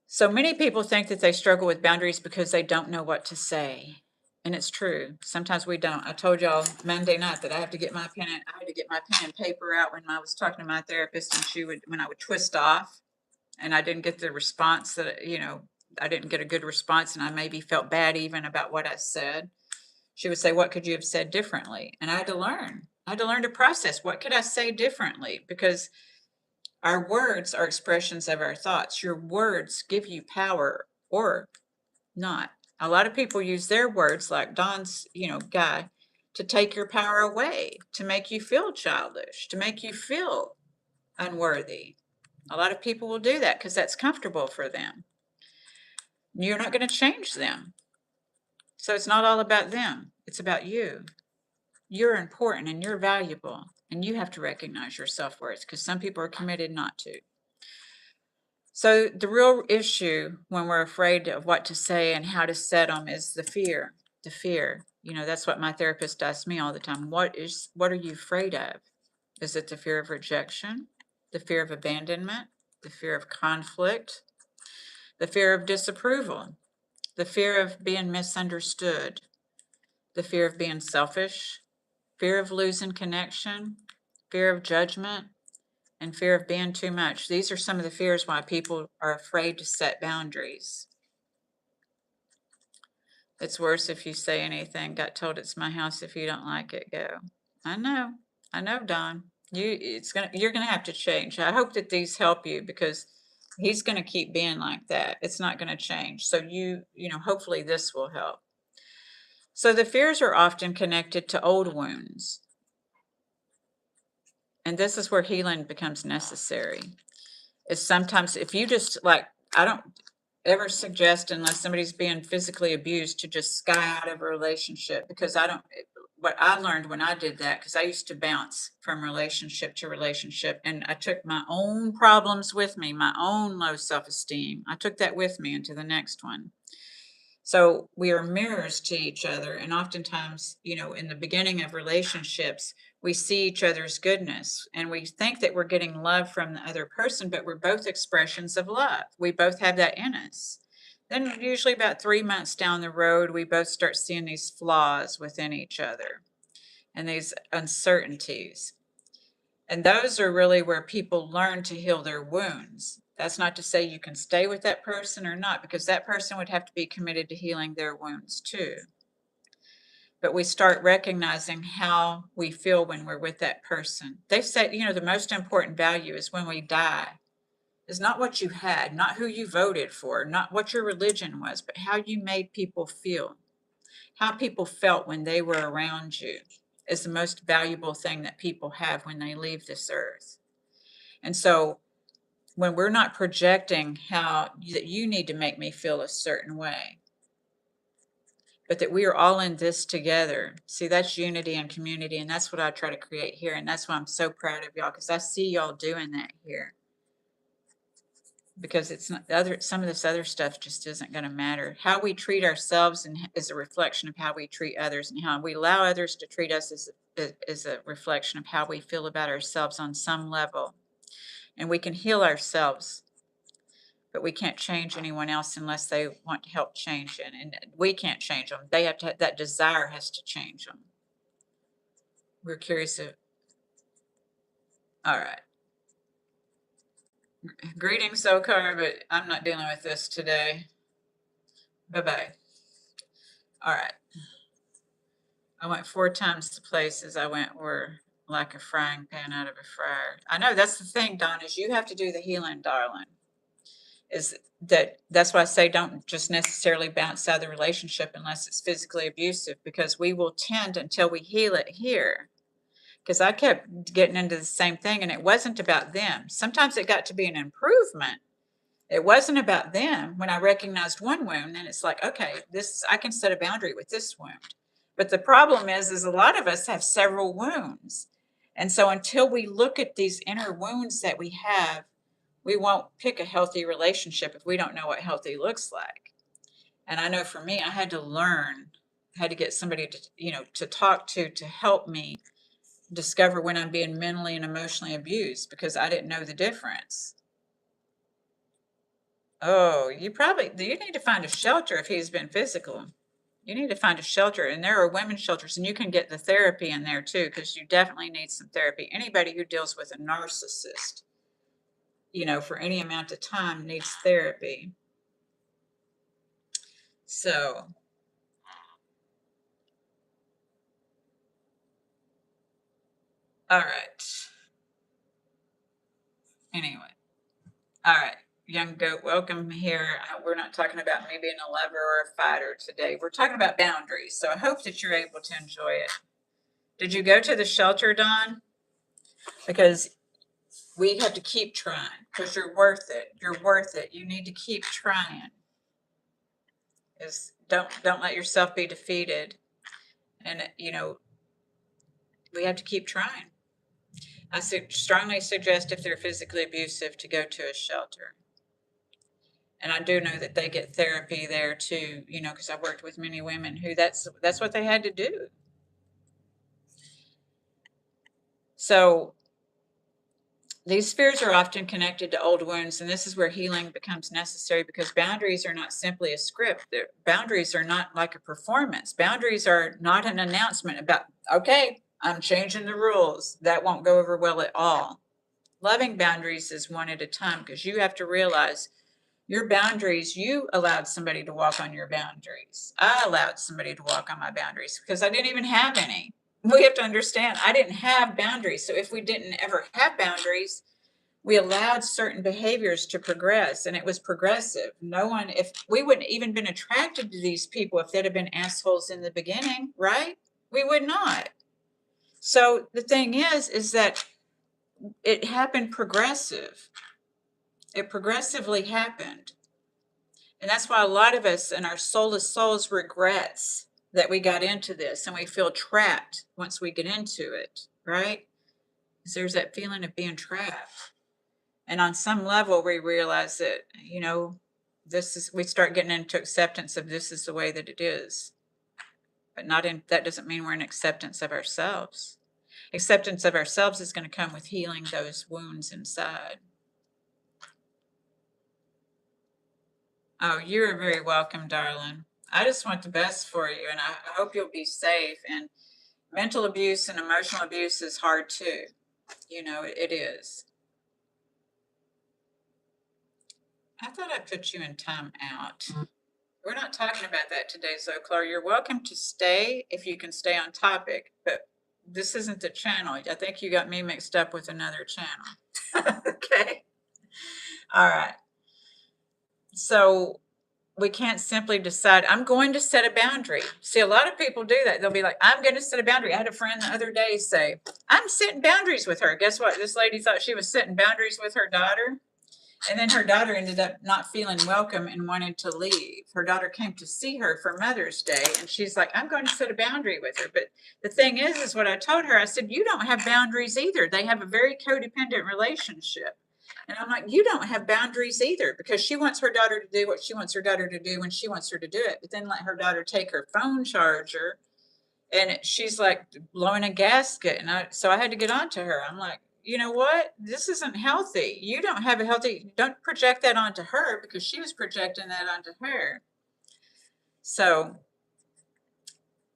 So many people think that they struggle with boundaries because they don't know what to say. And it's true. Sometimes we don't. I told y'all Monday night that I had to get my pen and paper out when I was talking to my therapist, and when I would twist off and I didn't get the response that, I didn't get a good response, and I maybe felt bad even about what I said. She would say, what could you have said differently? And I had to learn. I had to learn to process, what could I say differently? Because our words are expressions of our thoughts. Your words give you power or not. A lot of people use their words, like Don's, guy, to take your power away, to make you feel childish, to make you feel unworthy. A lot of people will do that because that's comfortable for them. You're not going to change them. So it's not all about them. It's about you. You're important and you're valuable, and you have to recognize your self-worth, because some people are committed not to. So the real issue when we're afraid of what to say and how to set them is the fear. The fear. That's what my therapist asks me all the time. What are you afraid of? Is it the fear of rejection, the fear of abandonment, the fear of conflict, the fear of disapproval, the fear of being misunderstood, the fear of being selfish, fear of losing connection, fear of judgment, and fear of being too much? These are some of the fears why people are afraid to set boundaries. It's worse if you say anything. Got told it's my house. If you don't like it, go. I know, Don. You're gonna have to change. I hope that these help you, because he's gonna keep being like that. It's not gonna change. So hopefully this will help. So the fears are often connected to old wounds. And this is where healing becomes necessary. Is sometimes if you just I don't ever suggest, unless somebody's being physically abused, to just sky out of a relationship, because what I learned when I did that, because I used to bounce from relationship to relationship, and I took my own problems with me, my own low self-esteem. I took that with me into the next one. So we are mirrors to each other. And oftentimes, in the beginning of relationships, we see each other's goodness and we think that we're getting love from the other person, but we're both expressions of love. We both have that in us. Then, usually about 3 months down the road, we both start seeing these flaws within each other and these uncertainties. And those are really where people learn to heal their wounds. That's not to say you can stay with that person or not, because that person would have to be committed to healing their wounds too. But we start recognizing how we feel when we're with that person. They say, the most important value is when we die, is not what you had, not who you voted for, not what your religion was, but how you made people feel. How people felt when they were around you is the most valuable thing that people have when they leave this earth. And so when we're not projecting that you need to make me feel a certain way, but that we are all in this together. See, that's unity and community, and that's what I try to create here. And that's why I'm so proud of y'all, because I see y'all doing that here. Because it's not some of this other stuff just isn't going to matter. How we treat ourselves is a reflection of how we treat others, and how we allow others to treat us is a reflection of how we feel about ourselves on some level. And we can heal ourselves, but we can't change anyone else unless they want to help change it. And we can't change them. They have to, that desire has to change them. We're curious of, all right. Greetings, Sokar, but I'm not dealing with this today. Bye-bye. All right. I went 4 times the places I went were like a frying pan out of a fryer. I know that's the thing, Don, is you have to do the healing, darling. That's why I say don't just necessarily bounce out of the relationship unless it's physically abusive, because we will tend until we heal it here. Because I kept getting into the same thing, and it wasn't about them. Sometimes it got to be an improvement. It wasn't about them. When I recognized one wound, then it's like, okay, I can set a boundary with this wound. But the problem is a lot of us have several wounds. And so until we look at these inner wounds that we have, we won't pick a healthy relationship if we don't know what healthy looks like. And I know for me, I had to learn, I had to get somebody to talk to help me discover when I'm being mentally and emotionally abused, because I didn't know the difference. Oh, you need to find a shelter if he's been physical. You need to find a shelter, and there are women's shelters, and you can get the therapy in there too, because you definitely need some therapy. Anybody who deals with a narcissist, for any amount of time needs therapy. So, all right. Anyway, all right. Young goat, welcome here. We're not talking about me being a lover or a fighter today. We're talking about boundaries. So I hope that you're able to enjoy it. Did you go to the shelter, Don? Because we have to keep trying, because you're worth it. You're worth it. You need to keep trying. Don't let yourself be defeated. And we have to keep trying. I strongly suggest, if they're physically abusive, to go to a shelter. And I do know that they get therapy there too, because I've worked with many women who that's what they had to do. So these fears are often connected to old wounds, and this is where healing becomes necessary, because boundaries are not simply a script. Boundaries are not like a performance. Boundaries are not an announcement about, okay, I'm changing the rules. That won't go over well at all. Loving boundaries is one at a time, because you have to realize your boundaries, you allowed somebody to walk on your boundaries. I allowed somebody to walk on my boundaries because I didn't even have any. We have to understand, I didn't have boundaries. So if we didn't ever have boundaries, we allowed certain behaviors to progress, and it was progressive. If we wouldn't even been attracted to these people if they'd have been assholes in the beginning, right? We would not. So the thing is that it happened progressive. It progressively happened. And that's why a lot of us in our soulless souls regrets that we got into this, and we feel trapped once we get into it, right? Because there's that feeling of being trapped. And on some level, we realize that, we start getting into acceptance of this is the way that it is. But that doesn't mean we're in acceptance of ourselves. Acceptance of ourselves is going to come with healing those wounds inside. Oh, you're very welcome, darling. I just want the best for you, and I hope you'll be safe. And mental abuse and emotional abuse is hard too. It is. I thought I put you in time out. We're not talking about that today, Zoclar. You're welcome to stay if you can stay on topic, but this isn't the channel. I think you got me mixed up with another channel. Okay. All right. So we can't simply decide, I'm going to set a boundary. See, a lot of people do that. They'll be like, I'm going to set a boundary. I had a friend the other day say, I'm setting boundaries with her. Guess what? This lady thought she was setting boundaries with her daughter. And then her daughter ended up not feeling welcome and wanted to leave. Her daughter came to see her for Mother's Day, and she's like, I'm going to set a boundary with her. But the thing is what I told her, I said, you don't have boundaries either. They have a very codependent relationship. And I'm like, you don't have boundaries either, because she wants her daughter to do what she wants her daughter to do when she wants her to do it. But then let her daughter take her phone charger, and she's like blowing a gasket. And so I had to get on to her. I'm like, you know what? This isn't healthy. You don't have a healthy, don't project that onto her, because she was projecting that onto her. So,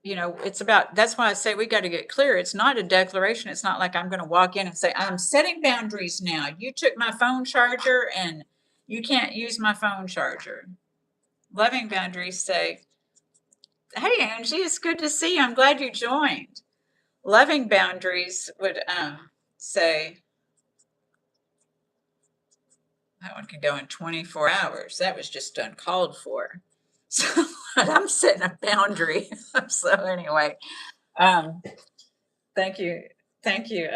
it's about, that's why I say we got to get clear. It's not a declaration. It's not like I'm going to walk in and say, I'm setting boundaries now. You took my phone charger and you can't use my phone charger. Loving boundaries say, hey, Angie, it's good to see you. I'm glad you joined. Loving boundaries would say, that one could go in 24 hours. That was just uncalled for. So I'm setting a boundary. So anyway, thank you. Thank you,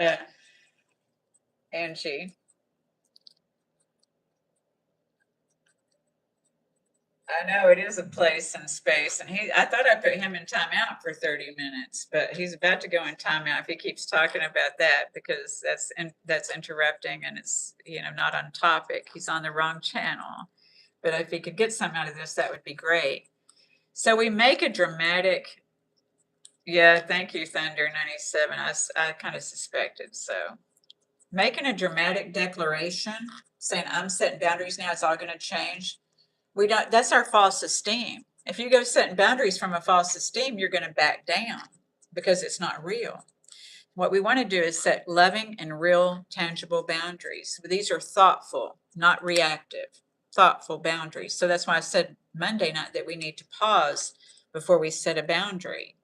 Angie. I know it is a place and space, and I thought I put him in timeout for 30 minutes, but he's about to go in timeout if he keeps talking about that, because that's interrupting, and it's not on topic. He's on the wrong channel. But if he could get some out of this, that would be great. So we make a dramatic, yeah, thank you, Thunder 97. I kind of suspected. So making a dramatic declaration, saying I'm setting boundaries now, it's all going to change. That's our false esteem. If you go setting boundaries from a false esteem, you're going to back down because it's not real. What we want to do is set loving and real, tangible boundaries. These are thoughtful, not reactive, thoughtful boundaries. So that's why I said Monday night that we need to pause before we set a boundary,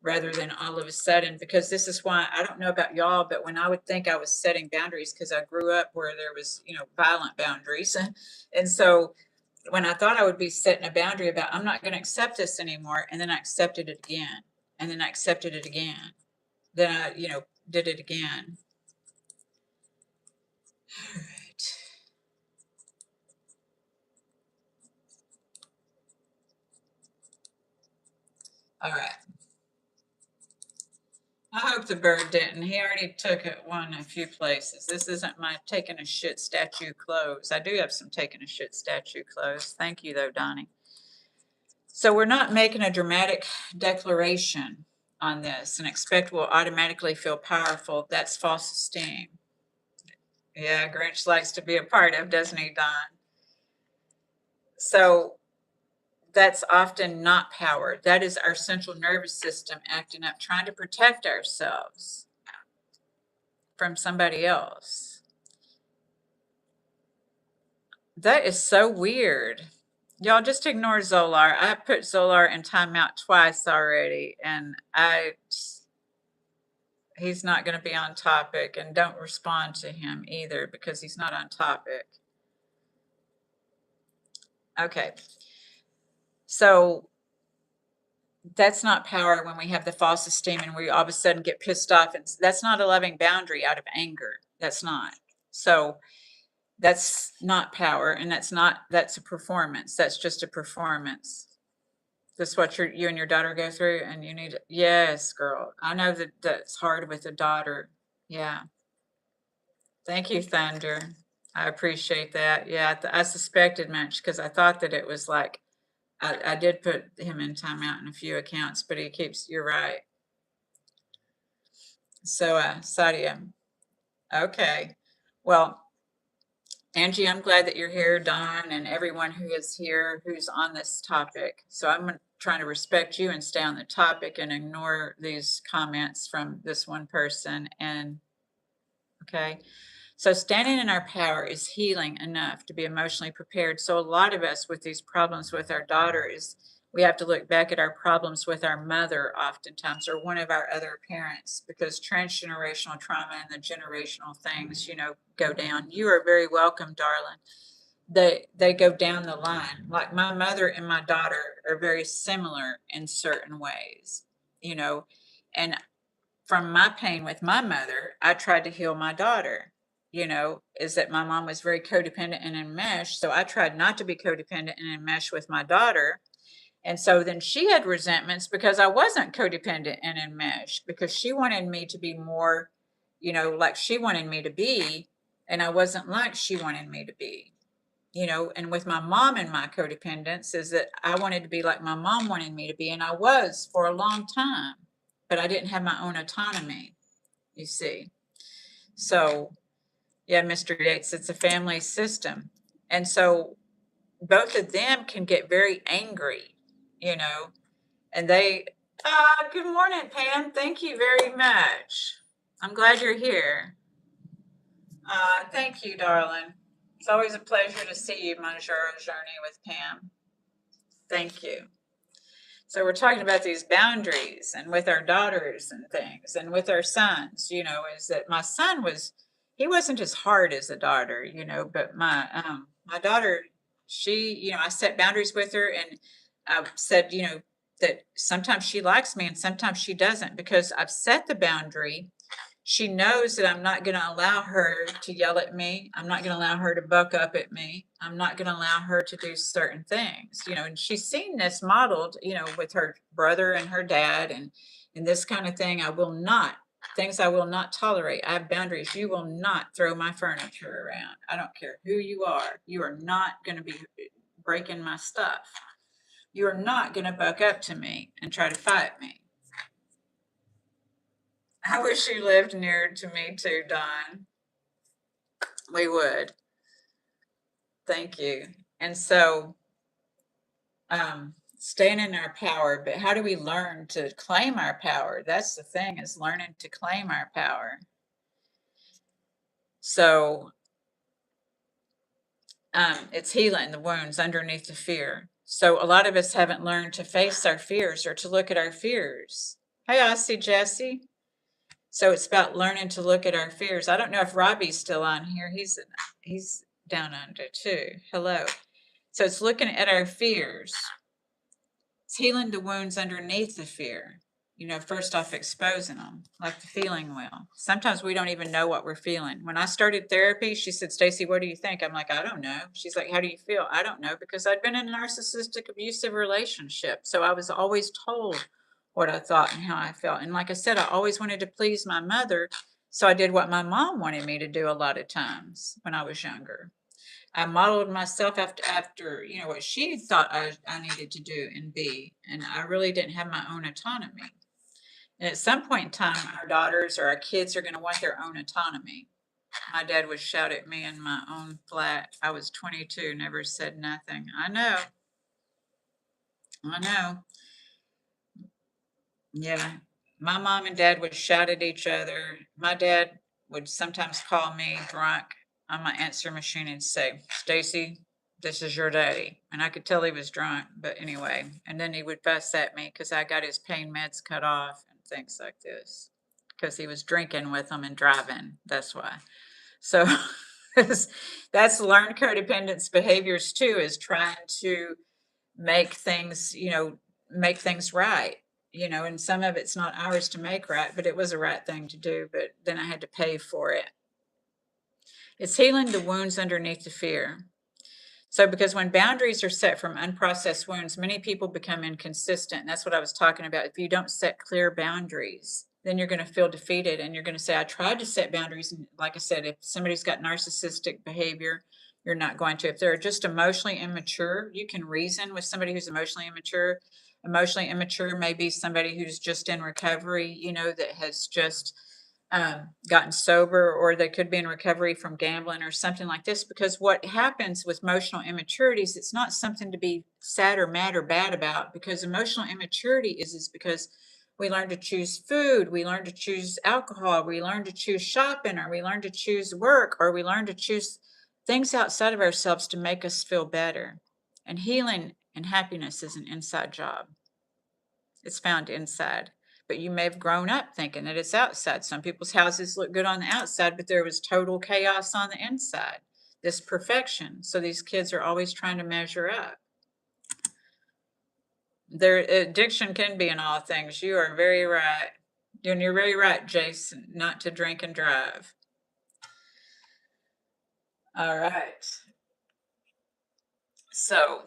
rather than all of a sudden, because this is why, I don't know about y'all, but when I would think I was setting boundaries, because I grew up where there was, violent boundaries. And so when I thought I would be setting a boundary about, I'm not going to accept this anymore, and then I accepted it again, and then I accepted it again. Then I, did it again. All right. All right. I hope the bird didn't. He already took it a few places. This isn't my taking a shit statue clothes. I do have some taking a shit statue clothes. Thank you, though, Donnie. So we're not making a dramatic declaration on this and expect we'll automatically feel powerful. That's false esteem. Yeah, Grinch likes to be a part of, doesn't he, Don? So that's often not power. That is our central nervous system acting up, trying to protect ourselves from somebody else. That is so weird. Y'all just ignore Zolar. I put Zolar in timeout twice already, and he's not going to be on topic, and don't respond to him either because he's not on topic. Okay. So that's not power when we have the false esteem and we all of a sudden get pissed off. And that's not a loving boundary out of anger. That's not. So that's not power. And that's a performance. That's just a performance. This what you and your daughter go through, and you need yes, girl. I know that that's hard with a daughter. Yeah. Thank you, Thunder. I appreciate that. Yeah, I suspected much because I thought that it was like I did put him in timeout in a few accounts, but he keeps. You're right. So, Sadia. Okay. Well, Angie, I'm glad that you're here, Don, and everyone who is here who's on this topic. So I'm trying to respect you and stay on the topic and ignore these comments from this one person. And okay. So standing in our power is healing enough to be emotionally prepared. So a lot of us with these problems with our daughter is we have to look back at our problems with our mother oftentimes or one of our other parents because transgenerational trauma and the generational things, go down. You are very welcome, darling. They go down the line. Like my mother and my daughter are very similar in certain ways, and from my pain with my mother, I tried to heal my daughter, is that my mom was very codependent and enmeshed. So I tried not to be codependent and enmeshed with my daughter. And so then she had resentments because I wasn't codependent and enmeshed because she wanted me to be more, like she wanted me to be. And I wasn't like she wanted me to be, and with my mom and my codependence is that I wanted to be like my mom wanted me to be. And I was for a long time, but I didn't have my own autonomy, you see. So, yeah, Mr. Yates, it's a family system. And so both of them can get very angry, and good morning, Pam. Thank you very much. I'm glad you're here. Thank you, darling. It's always a pleasure to see you, Manjaro Journey with Pam. Thank you. So we're talking about these boundaries and with our daughters and things and with our sons, is that my son he wasn't as hard as a daughter, but my daughter, she, I set boundaries with her and I've said, that sometimes she likes me and sometimes she doesn't because I've set the boundary. She knows that I'm not going to allow her to yell at me. I'm not going to allow her to buck up at me. I'm not going to allow her to do certain things, and she's seen this modeled, with her brother and her dad and this kind of thing. Things I will not tolerate. I have boundaries. You will not throw my furniture around. I don't care who you are. You are not going to be breaking my stuff. You are not going to buck up to me and try to fight me. I wish you lived near to me too, Don. We would. Thank you. And so, staying in our power, but how do we learn to claim our power? That's the thing, is learning to claim our power. So, it's healing the wounds underneath the fear. So a lot of us haven't learned to face our fears or to look at our fears. Hey, I see Jesse. So it's about learning to look at our fears. I don't know if Robbie's still on here. He's down under too. Hello. So it's looking at our fears. It's healing the wounds underneath the fear. First off, exposing them like the feeling wheel. Sometimes we don't even know what we're feeling. When I started therapy, she said, Stacy, what do you think? I'm like, I don't know. She's like, how do you feel? I don't know, because I'd been in a narcissistic abusive relationship. So I was always told what I thought and how I felt. And like I said, I always wanted to please my mother. So I did what my mom wanted me to do a lot of times when I was younger. I modeled myself after what she thought I needed to do and be. And I really didn't have my own autonomy. And at some point in time, our daughters or our kids are going to want their own autonomy. My dad would shout at me in my own flat. I was 22, never said nothing. I know. Yeah. My mom and dad would shout at each other. My dad would sometimes call me drunk on my answer machine and say, Stacy, this is your daddy. And I could tell he was drunk, but anyway. And then he would fuss at me because I got his pain meds cut off and things like this. Because he was drinking with them and driving. That's why. So that's learned codependence behaviors too, is trying to make things, right. And some of it's not ours to make right, but it was a right thing to do. But then I had to pay for it. It's healing the wounds underneath the fear. So because when boundaries are set from unprocessed wounds, many people become inconsistent. And that's what I was talking about. If you don't set clear boundaries, then you're going to feel defeated and you're going to say, I tried to set boundaries. And like I said, if somebody's got narcissistic behavior, you're not going to. If they're just emotionally immature, you can reason with somebody who's emotionally immature. Emotionally immature may be somebody who's just in recovery, you know, that has just gotten sober, or they could be in recovery from gambling or something like this. Because what happens with emotional immaturity is it's not something to be sad or mad or bad about, because emotional immaturity is because we learn to choose food, we learn to choose alcohol, we learn to choose shopping, or we learn to choose work, or we learn to choose things outside of ourselves to make us feel better. And healing and happiness is an inside job. It's found inside. But you may have grown up thinking that it's outside. Some people's houses look good on the outside, but there was total chaos on the inside. This perfection. So these kids are always trying to measure up. Their addiction can be in all things. You are very right. And you're very right, Jason, not to drink and drive. All right. So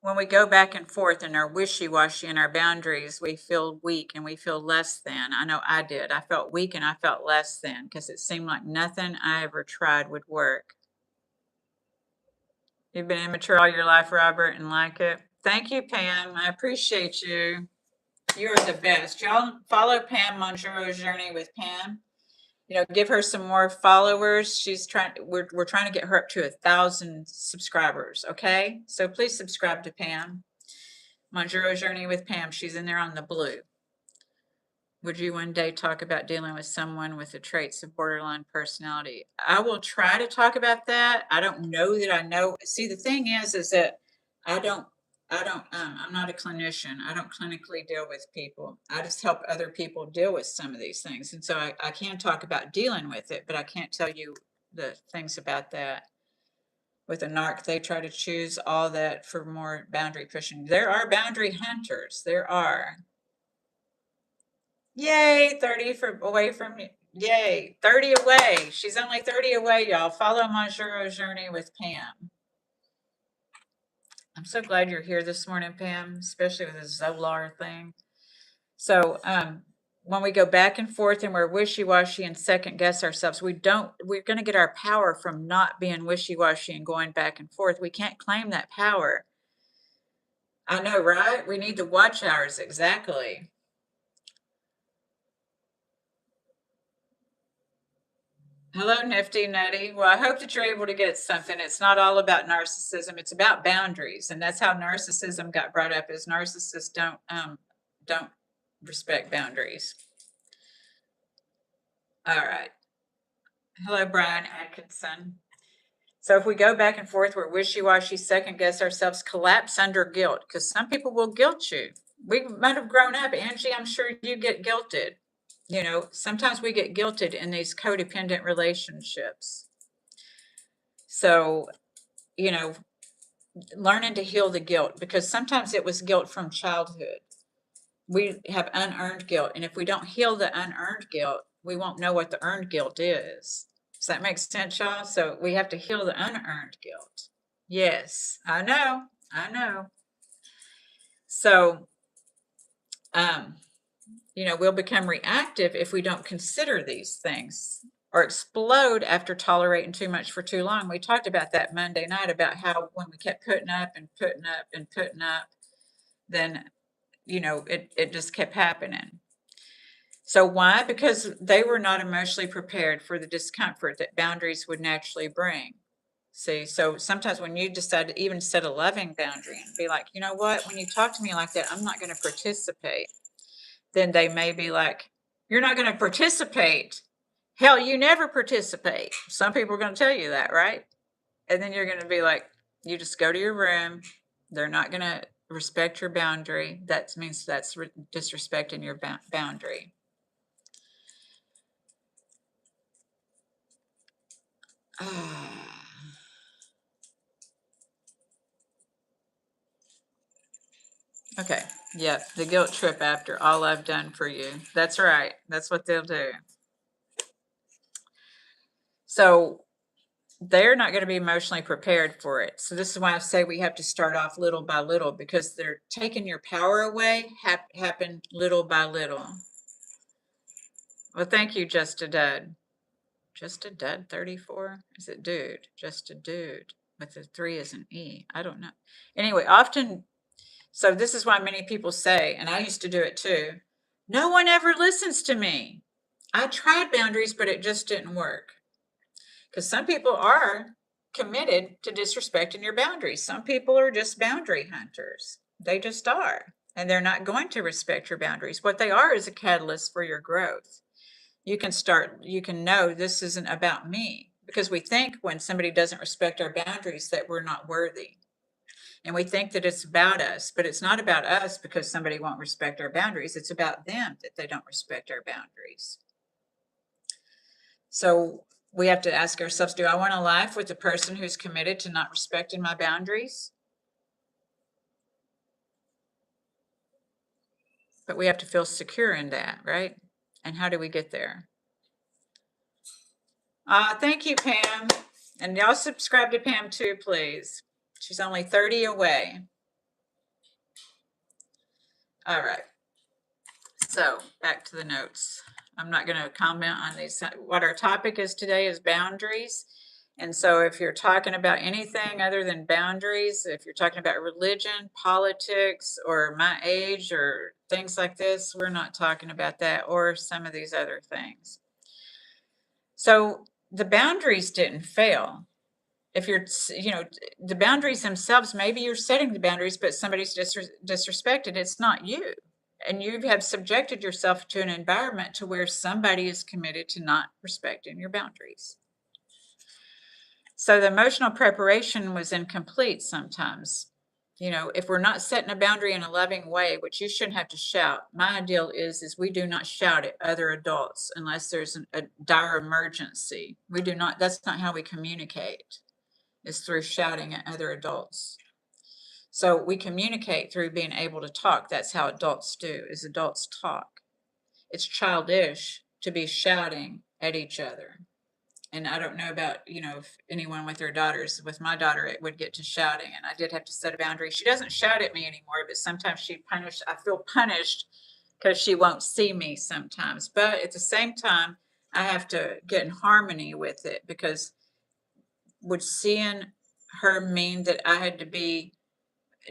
when we go back and forth and are wishy-washy in our boundaries, we feel weak and we feel less than. I know I did. I felt weak and I felt less than because it seemed like nothing I ever tried would work. You've been immature all your life, Robert, and like it. Thank you, Pam. I appreciate you. You're the best. Y'all follow Pam Mongero's Journey with Pam. You know, give her some more followers. She's trying. We're trying to get her up to 1,000 subscribers. Okay, so please subscribe to Pam. Mongero's Journey with Pam. She's in there on the blue. Would you one day talk about dealing with someone with the traits of borderline personality? I will try to talk about that. I don't know that I know. See, the thing is that I'm not a clinician. I don't clinically deal with people. I just help other people deal with some of these things. And so I can talk about dealing with it, but I can't tell you the things about that. With a narc, they try to choose all that for more boundary pushing. There are boundary hunters. There are. Yay, 30 away from you. Yay, 30 away. She's only 30 away, y'all. Follow Mongero's Journey with Pam. I'm so glad you're here this morning, Pam, especially with this Zolar thing. So, when we go back and forth and we're wishy-washy and second guess ourselves, we're going to get our power from not being wishy-washy and going back and forth. We can't claim that power. I know, right? We need the watch hours. Exactly. Hello, Nifty Nutty. Well, I hope that you're able to get something. It's not all about narcissism. It's about boundaries. And that's how narcissism got brought up, is narcissists don't respect boundaries. All right. Hello, Brian Atkinson. So if we go back and forth, we're wishy-washy, second guess ourselves, collapse under guilt, because some people will guilt you. We might have grown up. Angie, I'm sure you get guilted. You know, sometimes we get guilted in these codependent relationships. So, you know, learning to heal the guilt, because sometimes it was guilt from childhood. We have unearned guilt. And if we don't heal the unearned guilt, we won't know what the earned guilt is. Does that make sense, y'all? So we have to heal the unearned guilt. Yes, I know. I know. So, you know, we'll become reactive if we don't consider these things, or explode after tolerating too much for too long. We talked about that Monday night, about how when we kept putting up and putting up and putting up, then, you know, it just kept happening. So why? Because they were not emotionally prepared for the discomfort that boundaries would naturally bring. See, so sometimes when you decide to even set a loving boundary and be like, you know what, when you talk to me like that, I'm not going to participate. Then they may be like, you're not going to participate. Hell, you never participate. Some people are going to tell you that, right? And then you're going to be like, you just go to your room. They're not going to respect your boundary. That means that's disrespecting your boundary. Okay. Yep. The guilt trip after all I've done for you. That's right. That's what they'll do. So they're not going to be emotionally prepared for it. So this is why I say we have to start off little by little, because they're taking your power away, happen little by little. Well, thank you, Just a Dud. Just a Dud 34? Is it dude? Just a dude with the 3 as an E. I don't know. Anyway, often, so this is why many people say, and I used to do it too, no one ever listens to me. I tried boundaries, but it just didn't work. Because some people are committed to disrespecting your boundaries. Some people are just boundary hunters. They just are. And they're not going to respect your boundaries. What they are is a catalyst for your growth. You can know this isn't about me, because we think when somebody doesn't respect our boundaries that we're not worthy. And we think that it's about us, but it's not about us because somebody won't respect our boundaries. It's about them that they don't respect our boundaries. So we have to ask ourselves, do I want a life with a person who's committed to not respecting my boundaries? But we have to feel secure in that, right? And how do we get there? Thank you, Pam. And y'all subscribe to Pam too, please. She's only 30 away. All right. So back to the notes. I'm not going to comment on these. What our topic is today is boundaries. And so if you're talking about anything other than boundaries, if you're talking about religion, politics, or my age, or things like this, we're not talking about that, or some of these other things. So the boundaries didn't fail. If you're, the boundaries themselves, maybe you're setting the boundaries, but somebody's disrespected. It's not you. And you have subjected yourself to an environment to where somebody is committed to not respecting your boundaries. So the emotional preparation was incomplete sometimes. If we're not setting a boundary in a loving way, which you shouldn't have to shout. My ideal is we do not shout at other adults unless there's a dire emergency. We do not, that's not how we communicate, is through shouting at other adults. So we communicate through being able to talk. That's how adults do, is adults talk. It's childish to be shouting at each other. And I don't know about, if anyone with their daughters. With my daughter, it would get to shouting, and I did have to set a boundary. She doesn't shout at me anymore, but sometimes I feel punished because she won't see me sometimes. But at the same time, I have to get in harmony with it, because would seeing her mean that I had to be,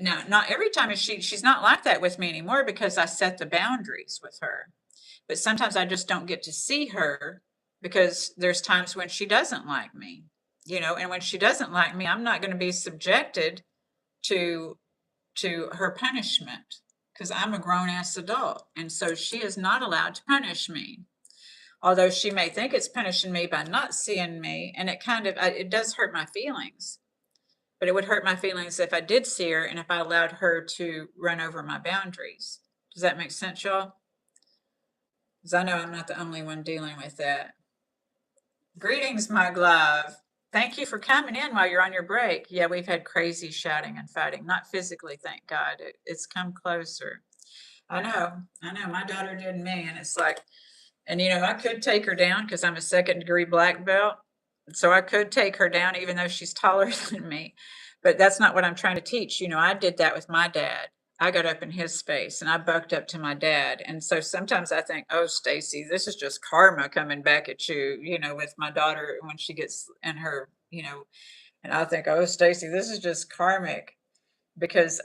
now, not every time is she's not like that with me anymore, because I set the boundaries with her. But sometimes I just don't get to see her, because there's times when she doesn't like me, and when she doesn't like me, I'm not going to be subjected to her punishment, because I'm a grown-ass adult. And so she is not allowed to punish me. Although she may think it's punishing me by not seeing me, and it does hurt my feelings. But it would hurt my feelings if I did see her and if I allowed her to run over my boundaries. Does that make sense, y'all? Because I know I'm not the only one dealing with that. Greetings, my glove. Thank you for coming in while you're on your break. Yeah, we've had crazy shouting and fighting. Not physically, thank God. It's come closer. I know. My daughter did me, and it's like, and I could take her down because I'm a 2nd-degree black belt. So I could take her down even though she's taller than me. But that's not what I'm trying to teach. I did that with my dad. I got up in his face and I bucked up to my dad. And so sometimes I think, oh, Stacy, this is just karma coming back at you, with my daughter when she gets in her, and I think, oh, Stacy, this is just karmic, because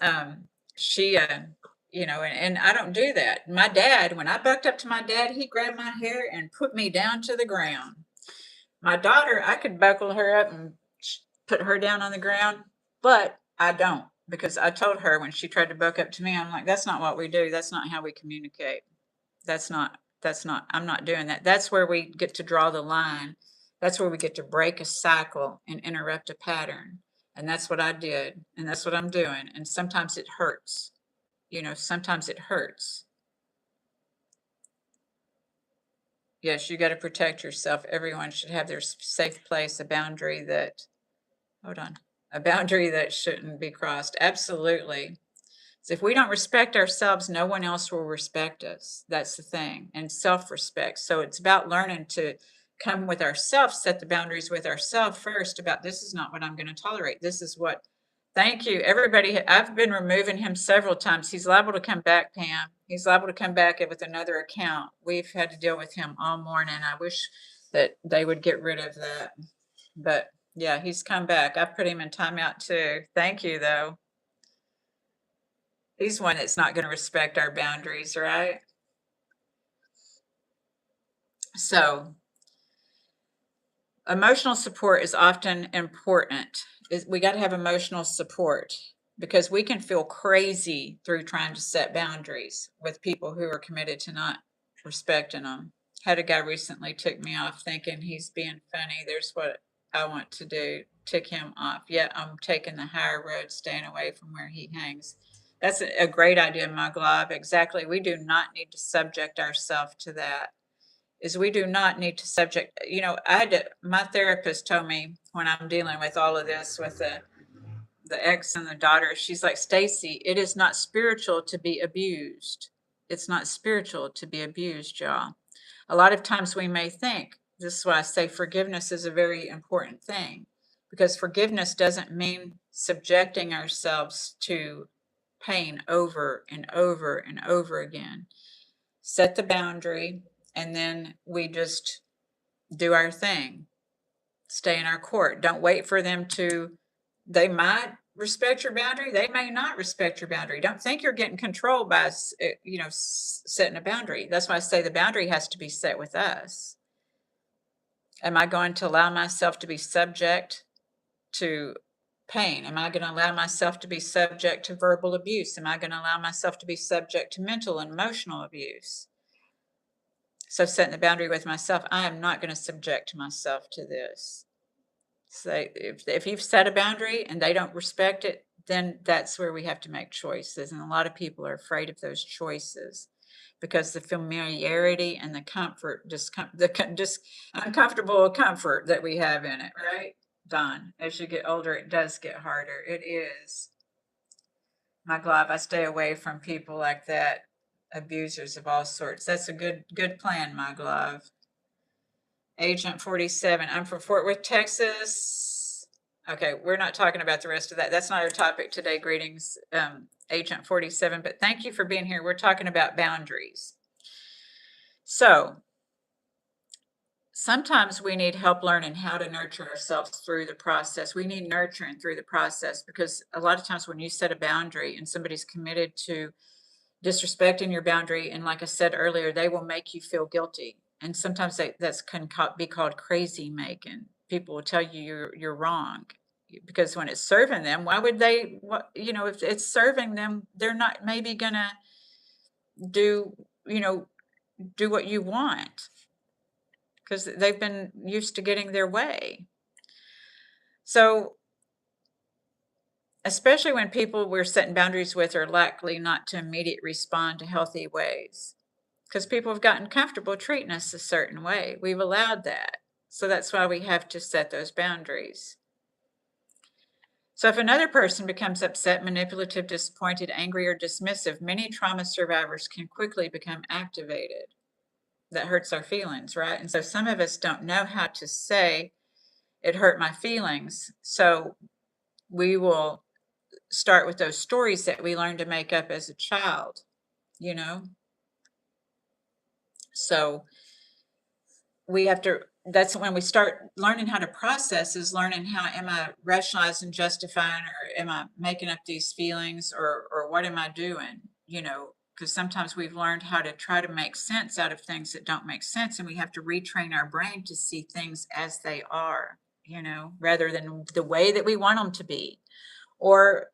she, and I don't do that. My dad, when I bucked up to my dad, he grabbed my hair and put me down to the ground. My daughter, I could buckle her up and put her down on the ground, but I don't, because I told her when she tried to buck up to me, I'm like, that's not what we do. That's not how we communicate. I'm not doing that. That's where we get to draw the line. That's where we get to break a cycle and interrupt a pattern. And that's what I did. And that's what I'm doing. And sometimes it hurts. Sometimes it hurts. Yes, you got to protect yourself. Everyone should have their safe place, a boundary that shouldn't be crossed. Absolutely. So if we don't respect ourselves, no one else will respect us. That's the thing. And self-respect. So it's about learning to come with ourselves, set the boundaries with ourselves first about this is not what I'm going to tolerate. This is what, thank you. Everybody, I've been removing him several times. He's liable to come back, Pam. He's liable to come back with another account. We've had to deal with him all morning. I wish that they would get rid of that. But yeah, he's come back. I put him in timeout too. Thank you, though. He's one that's not going to respect our boundaries, right? So, emotional support is often important. We got to have emotional support because we can feel crazy through trying to set boundaries with people who are committed to not respecting them. Had a guy recently tick me off thinking he's being funny. There's what I want to do, tick him off. Yet I'm taking the higher road, staying away from where he hangs. That's a great idea, Muglov. Exactly. We do not need to subject ourselves to that. Is we do not need to subject, my therapist told me when I'm dealing with all of this with the ex and the daughter, she's like, Stacy, it is not spiritual to be abused. It's not spiritual to be abused, y'all. A lot of times we may think, this is why I say forgiveness is a very important thing, because forgiveness doesn't mean subjecting ourselves to pain over and over and over again. Set the boundary, and then we just do our thing, stay in our court. Don't wait for them they might respect your boundary. They may not respect your boundary. Don't think you're getting controlled by, setting a boundary. That's why I say the boundary has to be set with us. Am I going to allow myself to be subject to pain? Am I going to allow myself to be subject to verbal abuse? Am I going to allow myself to be subject to mental and emotional abuse? So setting the boundary with myself, I am not going to subject myself to this. So if you've set a boundary and they don't respect it, then that's where we have to make choices. And a lot of people are afraid of those choices because the familiarity and the comfort, just uncomfortable comfort that we have in it, right? Don, as you get older, it does get harder. It is. My glove, I stay away from people like that, abusers of all sorts. That's a good plan, my glove. Agent 47. I'm from Fort Worth, Texas. Okay, we're not talking about the rest of that. That's not our topic today. Greetings, Agent 47. But thank you for being here. We're talking about boundaries. So sometimes we need help learning how to nurture ourselves through the process. We need nurturing through the process because a lot of times when you set a boundary and somebody's committed to disrespecting your boundary, and like I said earlier, they will make you feel guilty. And sometimes that's can be called crazy making. People will tell you you're wrong because when it's serving them, why would they? If it's serving them, they're not maybe gonna do do what you want because they've been used to getting their way. So especially when people we're setting boundaries with are likely not to immediately respond to healthy ways because people have gotten comfortable treating us a certain way. We've allowed that. So that's why we have to set those boundaries. So if another person becomes upset, manipulative, disappointed, angry, or dismissive, many trauma survivors can quickly become activated. That hurts our feelings, right? And so some of us don't know how to say, it hurt my feelings. So we will start with those stories that we learned to make up as a child, So we have to, that's when we start learning how to process, is learning how am I rationalizing, justifying, or am I making up these feelings, or what am I doing? Because sometimes we've learned how to try to make sense out of things that don't make sense, and we have to retrain our brain to see things as they are, rather than the way that we want them to be. Or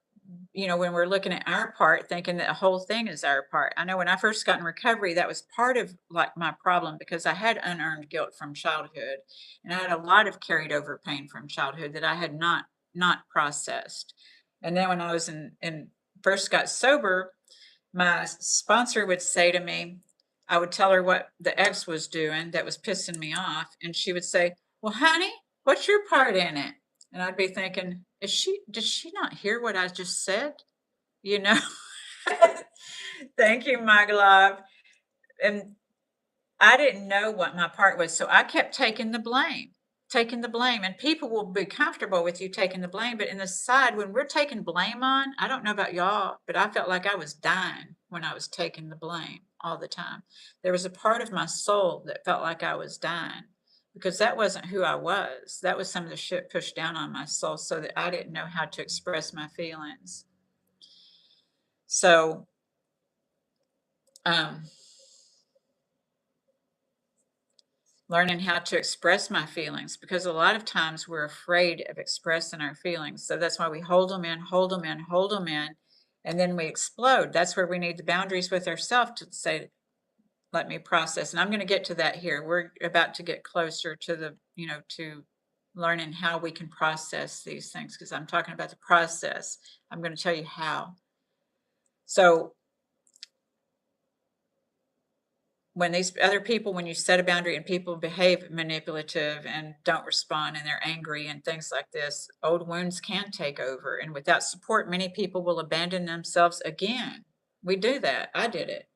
when we're looking at our part, thinking that the whole thing is our part. I know when I first got in recovery, that was part of like my problem because I had unearned guilt from childhood, and I had a lot of carried over pain from childhood that I had not processed. And then when I was in first got sober, my sponsor would say to me, I would tell her what the ex was doing that was pissing me off, and she would say, "Well, honey, what's your part in it?" And I'd be thinking, did she not hear what I just said? You know? Thank you, my love. And I didn't know what my part was, so I kept taking the blame, and people will be comfortable with you taking the blame, but inside, when we're taking blame on, I don't know about y'all, but I felt like I was dying when I was taking the blame all the time. There was a part of my soul that felt like I was dying because that wasn't who I was. That was some of the shit pushed down on my soul so that I didn't know how to express my feelings. So, um, learning how to express my feelings because a lot of times we're afraid of expressing our feelings. So that's why we hold them in, hold them in, hold them in, and then we explode. That's where we need the boundaries with ourselves to say, let me process. And I'm going to get to that here. We're about to get closer to to learning how we can process these things because I'm talking about the process. I'm going to tell you how. So when these other people, when you set a boundary and people behave manipulative and don't respond and they're angry and things like this, old wounds can take over. And without support, many people will abandon themselves again. We do that. I did it.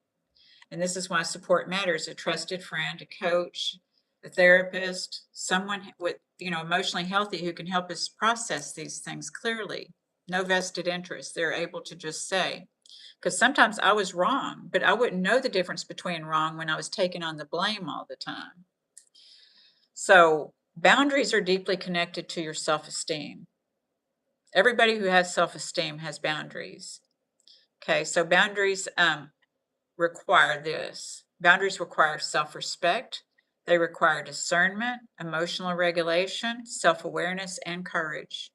And this is why support matters. A trusted friend, a coach, a therapist, someone with, emotionally healthy who can help us process these things clearly. No vested interest. They're able to just say, because sometimes I was wrong, but I wouldn't know the difference between wrong when I was taking on the blame all the time. So boundaries are deeply connected to your self-esteem. Everybody who has self-esteem has boundaries. Okay, so boundaries require this. Boundaries require self-respect. They require discernment, emotional regulation, self-awareness, and courage.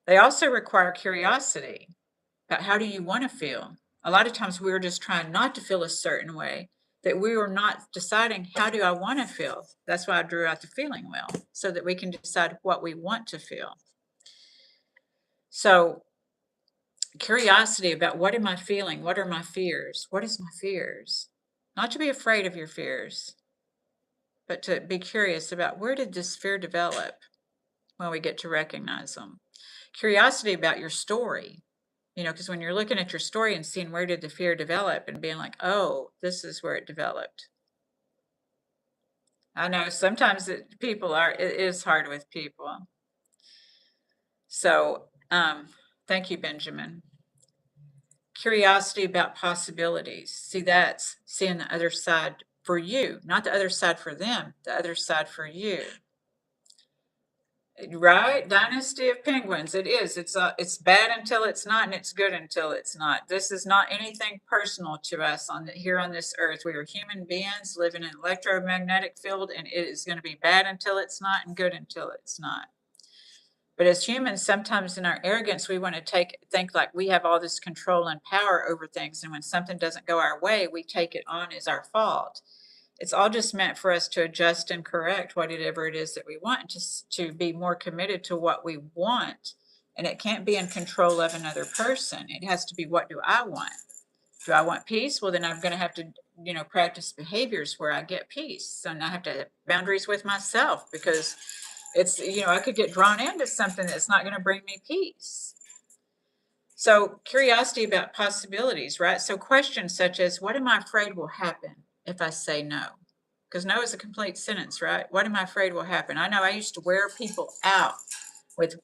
They also require curiosity. But how do you want to feel? A lot of times we were just trying not to feel a certain way, that we were not deciding, how do I want to feel? That's why I drew out the feeling wheel, so that we can decide what we want to feel. So curiosity about what am I feeling? What are my fears? What is my fears? Not to be afraid of your fears, but to be curious about where did this fear develop when we get to recognize them. Curiosity about your story. Because when you're looking at your story and seeing where did the fear develop and being like, oh, this is where it developed. I know sometimes it is hard with people. So, thank you, Benjamin. Curiosity about possibilities. See, that's seeing the other side for you, not the other side for them, the other side for you. Right? Dynasty of Penguins. It is. It's bad until it's not, and it's good until it's not. This is not anything personal to us here on this earth. We are human beings living in an electromagnetic field, and it is going to be bad until it's not and good until it's not. But as humans, sometimes in our arrogance, we want to think like we have all this control and power over things, and when something doesn't go our way, we take it on as our fault. It's all just meant for us to adjust and correct whatever it is that we want, just to be more committed to what we want. And it can't be in control of another person. It has to be, what do I want? Do I want peace? Well, then I'm going to have to, practice behaviors where I get peace. So now I have to have boundaries with myself because it's, I could get drawn into something that's not going to bring me peace. So curiosity about possibilities, right? So questions such as, what am I afraid will happen if I say no? Because no is a complete sentence, right? What am I afraid will happen? I know I used to wear people out with,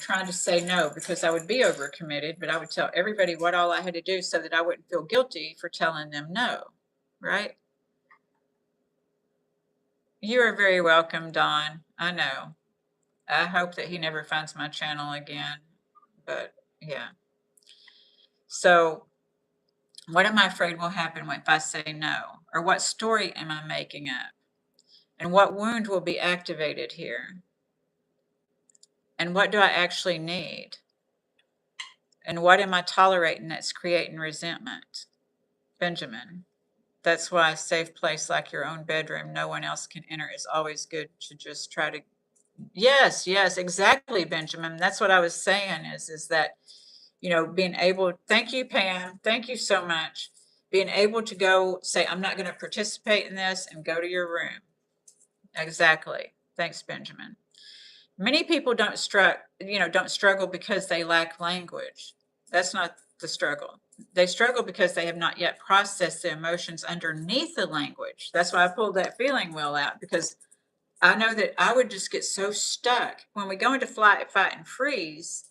trying to say no because I would be overcommitted, but I would tell everybody what all I had to do so that I wouldn't feel guilty for telling them no, right? You are very welcome, Don. I know. I hope that he never finds my channel again, but yeah. So what am I afraid will happen if I say no? Or what story am I making up? And what wound will be activated here? And what do I actually need? And what am I tolerating that's creating resentment? Benjamin. That's why a safe place like your own bedroom, no one else can enter, is always good to just try to. Yes, exactly, Benjamin. That's what I was saying is that, being able, thank you, Pam. Thank you so much. Being able to go say, I'm not going to participate in this and go to your room. Exactly. Thanks, Benjamin. Many people don't struggle because they lack language. That's not the struggle. They struggle because they have not yet processed the emotions underneath the language. That's why I pulled that feeling wheel out, because I know that I would just get so stuck. When we go into flight, fight, and freeze,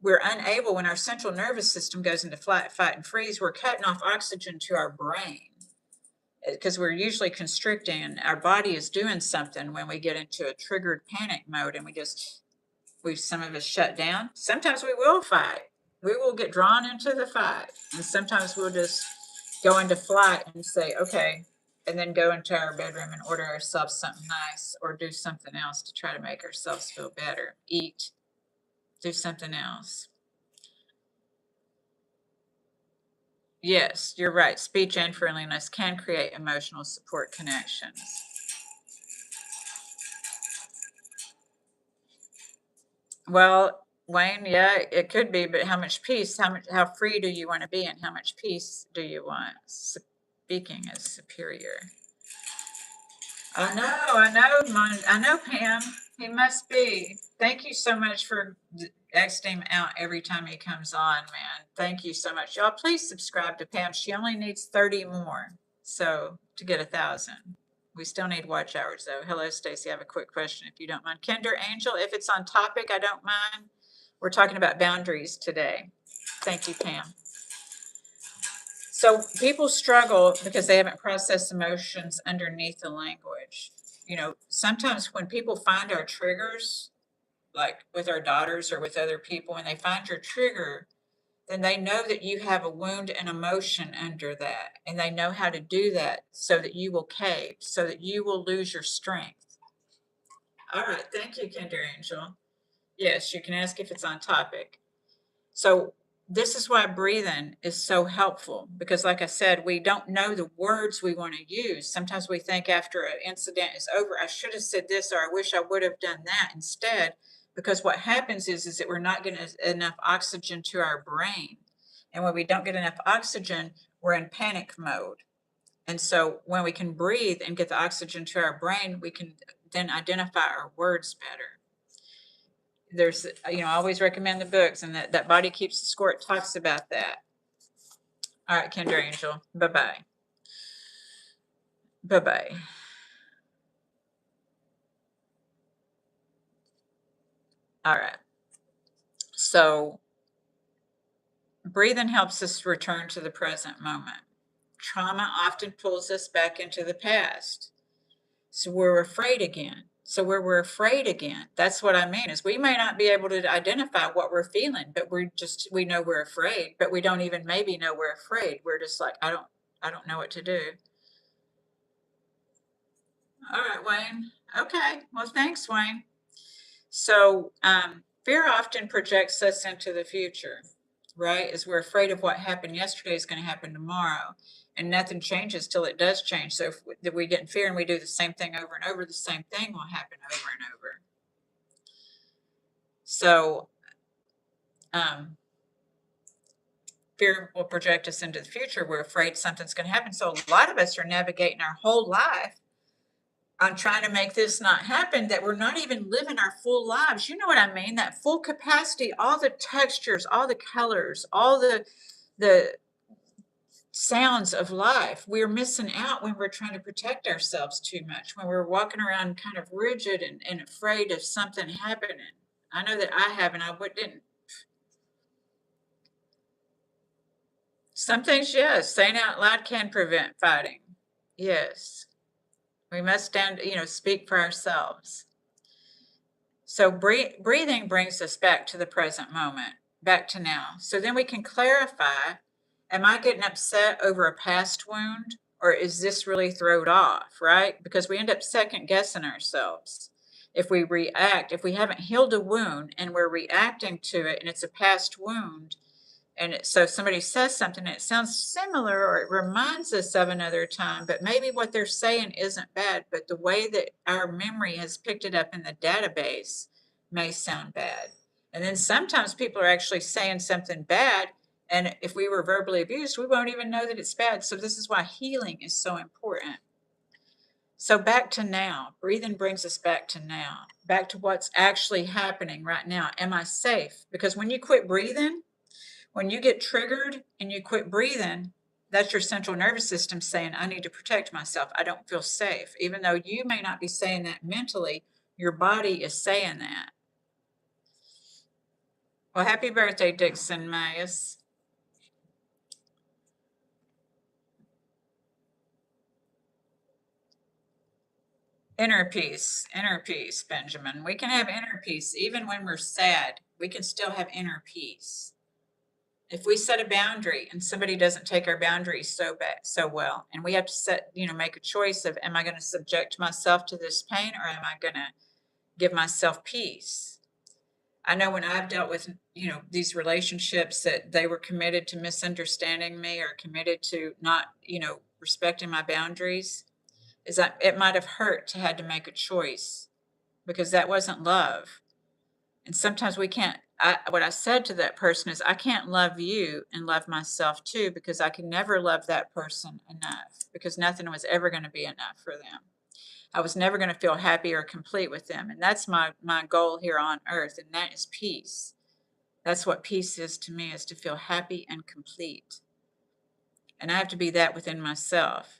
we're unable, when our central nervous system goes into flight, fight, and freeze, we're cutting off oxygen to our brain because we're usually constricting. Our body is doing something when we get into a triggered panic mode, and some of us shut down. Sometimes we will fight. We will get drawn into the fight. And sometimes we'll just go into flight and say, okay, and then go into our bedroom and order ourselves something nice or do something else to try to make ourselves feel better. Eat, do something else. Yes, you're right. Speech and friendliness can create emotional support connections. Well, Wayne, yeah, it could be, but how much peace, how free do you want to be, and how much peace do you want? Speaking is superior. I know, Pam. He must be. Thank you so much for exiting him out every time he comes on, man. Thank you so much. Y'all, please subscribe to Pam. She only needs 30 more, so to get 1,000. We still need watch hours, though. Hello, Stacy. I have a quick question, if you don't mind. Kinder Angel, if it's on topic, I don't mind. We're talking about boundaries today. Thank you, Pam. So people struggle because they haven't processed emotions underneath the language. You know, sometimes when people find our triggers, like with our daughters or with other people, and they find your trigger, then they know that you have a wound and emotion under that. And they know how to do that so that you will cave, so that you will lose your strength. All right. Thank you, Kinder Angel. Yes, you can ask if it's on topic. So this is why breathing is so helpful, because like I said, we don't know the words we want to use. Sometimes we think after an incident is over, I should have said this, or I wish I would have done that instead, because what happens is that we're not getting enough oxygen to our brain. And when we don't get enough oxygen, we're in panic mode. And so when we can breathe and get the oxygen to our brain, we can then identify our words better. There's, I always recommend the books, and that Body Keeps the Score. It talks about that. All right, Kendra Angel. Bye-bye. Bye-bye. All right. So breathing helps us return to the present moment. Trauma often pulls us back into the past. So we're afraid again. So we're afraid again. That's what I mean, is we may not be able to identify what we're feeling, but we know we're afraid, but we don't even maybe know we're afraid. We're just like, I don't know what to do. All right, Wayne. Okay. Well, thanks, Wayne. So fear often projects us into the future, right? As we're afraid of what happened yesterday is going to happen tomorrow. And nothing changes till it does change. So if we get in fear and we do the same thing over and over, the same thing will happen over and over. So fear will project us into the future. We're afraid something's going to happen. So a lot of us are navigating our whole life on trying to make this not happen, that we're not even living our full lives. You know what I mean? That full capacity, all the textures, all the colors, all the sounds of life. We're missing out when we're trying to protect ourselves too much, when we're walking around kind of rigid and afraid of something happening. I know that I have, and I didn't. Some things, yes, saying out loud can prevent fighting. Yes. We must speak for ourselves. So breathing brings us back to the present moment, back to now. So then we can clarify, am I getting upset over a past wound, or is this really thrown off, right? Because we end up second guessing ourselves. If we haven't healed a wound and we're reacting to it and it's a past wound, and so somebody says something and it sounds similar or it reminds us of another time, but maybe what they're saying isn't bad, but the way that our memory has picked it up in the database may sound bad. And then sometimes people are actually saying something bad, and if we were verbally abused, we won't even know that it's bad. So this is why healing is so important. So back to now. Breathing brings us back to now, back to what's actually happening right now. Am I safe? Because when you quit breathing, When you get triggered and you quit breathing, that's your central nervous system saying, I need to protect myself. I don't feel safe. Even though you may not be saying that mentally, your body is saying that. Well, happy birthday, Dixon Mayes. Inner peace, Benjamin. We can have inner peace even when we're sad. We can still have inner peace. If we set a boundary and somebody doesn't take our boundaries so well, and we have to make a choice of, am I going to subject myself to this pain, or am I going to give myself peace? I know when I've dealt with, these relationships that they were committed to misunderstanding me or committed to not, respecting my boundaries, is that it might have hurt to had to make a choice because that wasn't love. And sometimes we can't, what I said to that person is, I can't love you and love myself too, because I can never love that person enough, because nothing was ever going to be enough for them. I was never going to feel happy or complete with them. And that's my goal here on earth. And that is peace. That's what peace is to me, is to feel happy and complete. And I have to be that within myself.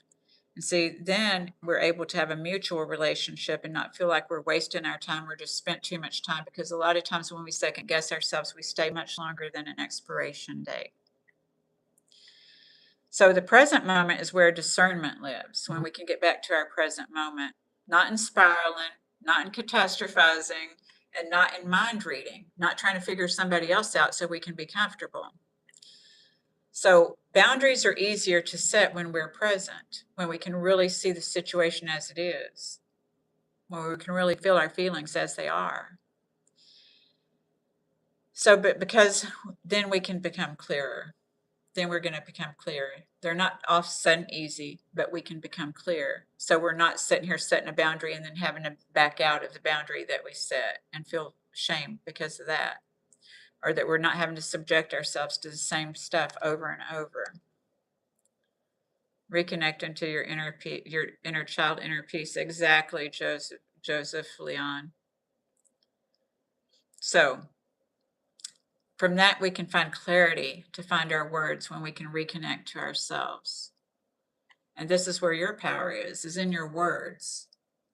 And see, then we're able to have a mutual relationship and not feel like we're wasting our time or just spent too much time, because a lot of times when we second guess ourselves, we stay much longer than an expiration date. So the present moment is where discernment lives, when we can get back to our present moment, not in spiraling, not in catastrophizing, and not in mind reading, not trying to figure somebody else out so we can be comfortable. So boundaries are easier to set when we're present, when we can really see the situation as it is, when we can really feel our feelings as they are. So, but because then we can become clearer. Then we're going to become clearer. They're not all of a sudden easy, but we can become clear. So we're not sitting here setting a boundary and then having to back out of the boundary that we set and feel shame because of that. Or that we're not having to subject ourselves to the same stuff over and over. Reconnecting to your inner child, inner peace. Exactly, Joseph Leon. So from that, we can find clarity to find our words when we can reconnect to ourselves. And this is where your power is in your words,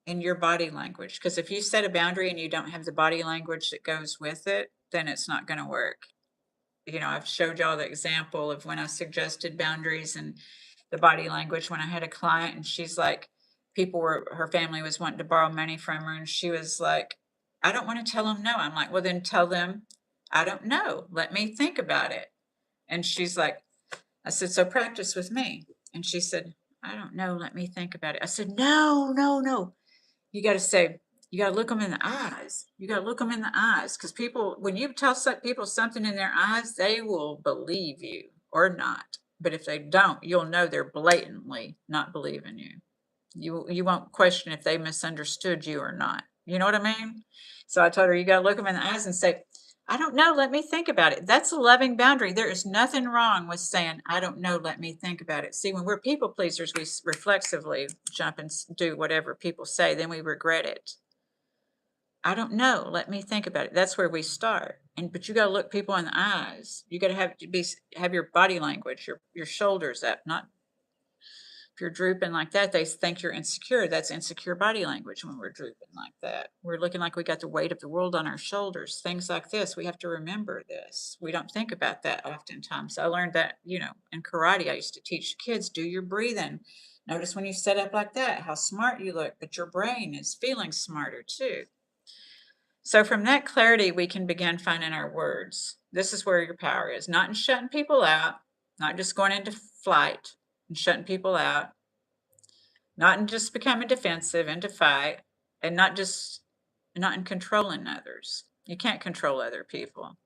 in your body language. Because if you set a boundary and you don't have the body language that goes with it, then it's not going to work. I've showed y'all the example of when I suggested boundaries and the body language when I had a client, and she's like, her family was wanting to borrow money from her, and she was like, I don't want to tell them no. I'm like, well, then tell them, I don't know. Let me think about it. And she's like, I said, so practice with me. And she said, I don't know. Let me think about it. I said, no, no, no. You got to say, you got to look them in the eyes. You got to look them in the eyes, because when you tell people something in their eyes, they will believe you or not. But if they don't, you'll know they're blatantly not believing you. You won't question if they misunderstood you or not. You know what I mean? So I told her, you got to look them in the eyes and say, I don't know, let me think about it. That's a loving boundary. There is nothing wrong with saying, I don't know, let me think about it. See, when we're people pleasers, we reflexively jump and do whatever people say, then we regret it. I don't know, let me think about it. That's where we start. But you got to look people in the eyes. You got to have your body language, your shoulders up, not. If you're drooping like that, they think you're insecure. That's insecure body language when we're drooping like that. We're looking like we got the weight of the world on our shoulders. Things like this. We have to remember this. We don't think about that oftentimes. I learned that, in karate, I used to teach kids, do your breathing. Notice when you set up like that, how smart you look, but your brain is feeling smarter too. So from that clarity, we can begin finding our words. This is where your power is, not in shutting people out, not just going into flight and shutting people out, not in just becoming defensive into fight, and not in controlling others. You can't control other people,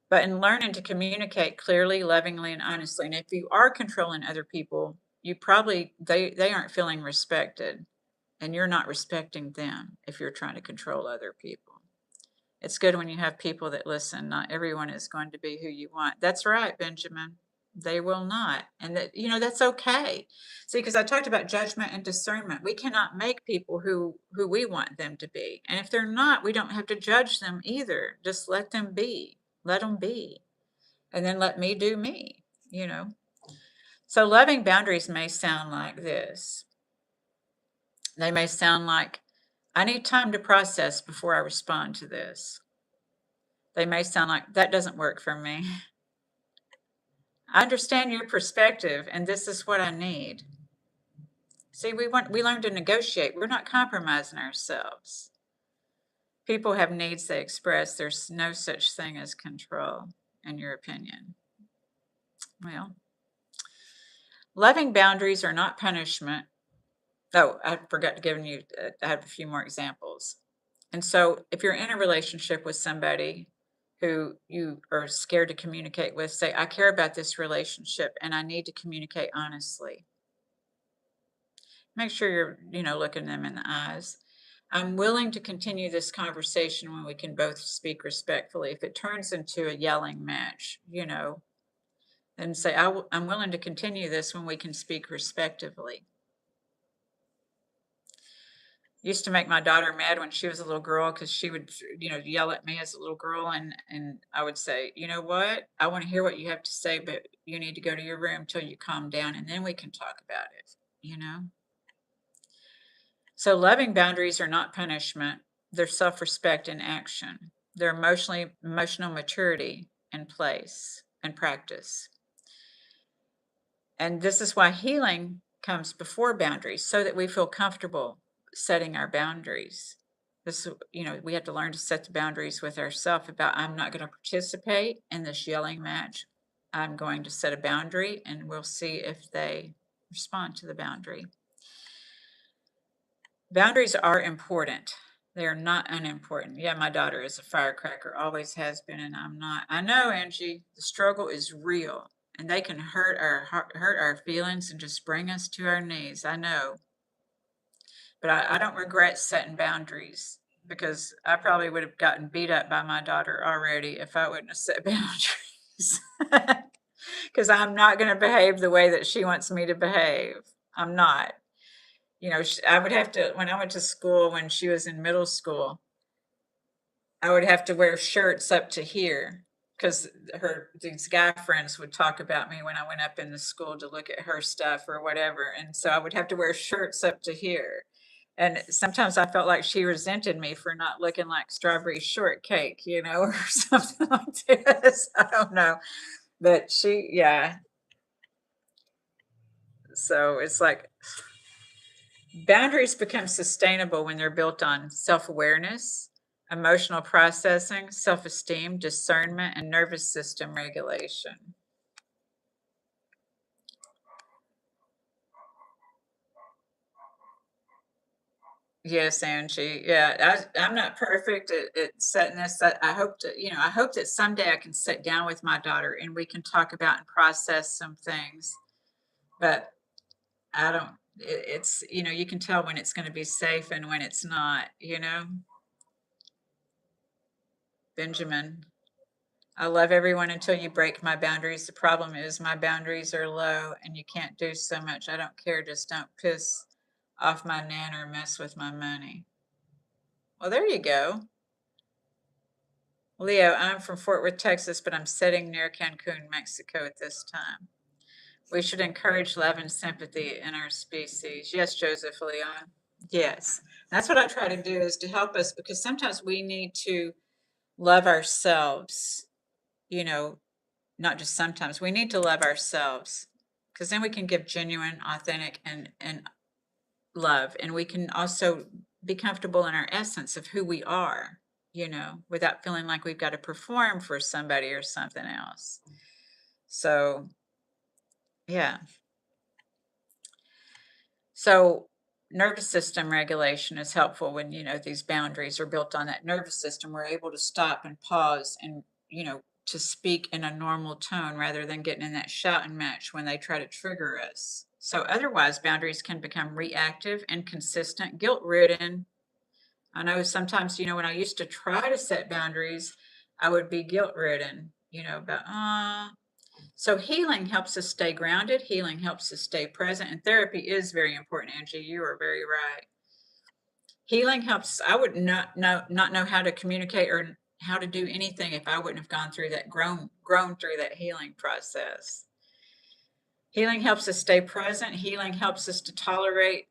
but in learning to communicate clearly, lovingly, and honestly. And if you are controlling other people, they aren't feeling respected, and you're not respecting them if you're trying to control other people. It's good when you have people that listen. Not everyone is going to be who you want. That's right, Benjamin. They will not. And that's okay. See, because I talked about judgment and discernment. We cannot make people who we want them to be. And if they're not, we don't have to judge them either. Just let them be. Let them be. and then let me do me, you know. So loving boundaries may sound like this. They may sound like, I need time to process before I respond to this. They may sound like, that doesn't work for me. I understand your perspective, and this is what I need. See, we learn to negotiate. We're not compromising ourselves. People have needs they express. There's no such thing as control, in your opinion. Well, loving boundaries are not punishment. Oh, I forgot to give you, I have a few more examples. And so if you're in a relationship with somebody who you are scared to communicate with, say, I care about this relationship and I need to communicate honestly. Make sure you're, looking them in the eyes. I'm willing to continue this conversation when we can both speak respectfully. If it turns into a yelling match, then say, I'm willing to continue this when we can speak respectively. Used to make my daughter mad when she was a little girl because she would, yell at me as a little girl, and I would say, you know what? I want to hear what you have to say, but you need to go to your room till you calm down, and then we can talk about it. So loving boundaries are not punishment. They're self-respect in action. They're emotional maturity in place and practice. And this is why healing comes before boundaries, so that we feel comfortable setting our boundaries. We have to learn to set the boundaries with ourselves about, I'm not going to participate in this yelling match. I'm going to set a boundary and we'll see if they respond to the boundary. Boundaries are important. They are not unimportant. Yeah, my daughter is a firecracker, always has been, and I'm not. I know, Angie, the struggle is real, and they can hurt our feelings and just bring us to our knees. I know, but I don't regret setting boundaries, because I probably would have gotten beat up by my daughter already if I wouldn't have set boundaries. Because I'm not going to behave the way that she wants me to behave. I'm not. I would have to, when I went to school, when she was in middle school, I would have to wear shirts up to here because these guy friends would talk about me when I went up in the school to look at her stuff or whatever. And so I would have to wear shirts up to here. And sometimes I felt like she resented me for not looking like strawberry shortcake, or something like this. I don't know. But yeah. So it's like, boundaries become sustainable when they're built on self-awareness, emotional processing, self-esteem, discernment, and nervous system regulation. Yes, Angie. Yeah, I'm not perfect at setting this. I hope I hope that someday I can sit down with my daughter and we can talk about and process some things. But I don't. It's you can tell when it's going to be safe and when it's not. Benjamin. I love everyone until you break my boundaries. The problem is my boundaries are low and you can't do so much. I don't care. Just don't piss off my nan or mess with my money. Well, there you go. Leo, I'm from Fort Worth, Texas, but I'm sitting near Cancun, Mexico at this time. We should encourage love and sympathy in our species. Yes, Joseph Leon. Yes. That's what I try to do, is to help us, because sometimes we need to love ourselves, you know, not just sometimes. We need to love ourselves, because then we can give genuine, authentic, and love, and we can also be comfortable in our essence of who we are, without feeling like we've got to perform for somebody or something else. So, yeah. So, nervous system regulation is helpful when, these boundaries are built on that nervous system. We're able to stop and pause and, to speak in a normal tone rather than getting in that shouting match when they try to trigger us. So, otherwise, boundaries can become reactive, inconsistent, guilt ridden. I know sometimes, when I used to try to set boundaries, I would be guilt ridden, about. So healing helps us stay grounded. Healing helps us stay present. And therapy is very important, Angie. You are very right. Healing helps. I would not know how to communicate or how to do anything if I wouldn't have gone through that, grown through that healing process. Healing helps us stay present. Healing helps us to tolerate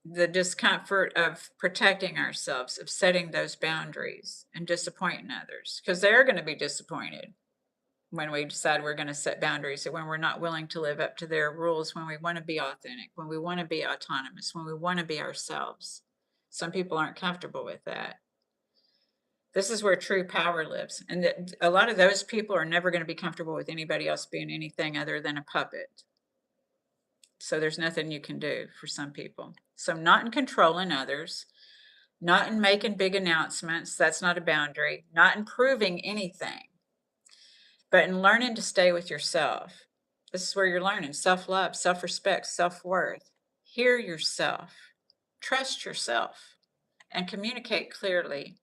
the discomfort of protecting ourselves, of setting those boundaries and disappointing others, because they're going to be disappointed when we decide we're going to set boundaries, when we're not willing to live up to their rules, when we want to be authentic, when we want to be autonomous, when we want to be ourselves. Some people aren't comfortable with that. This is where true power lives. And a lot of those people are never going to be comfortable with anybody else being anything other than a puppet. So there's nothing you can do for some people. So not in controlling others, not in making big announcements. That's not a boundary. Not in proving anything, but in learning to stay with yourself. This is where you're learning self-love, self-respect, self-worth. Hear yourself, trust yourself, and communicate clearly.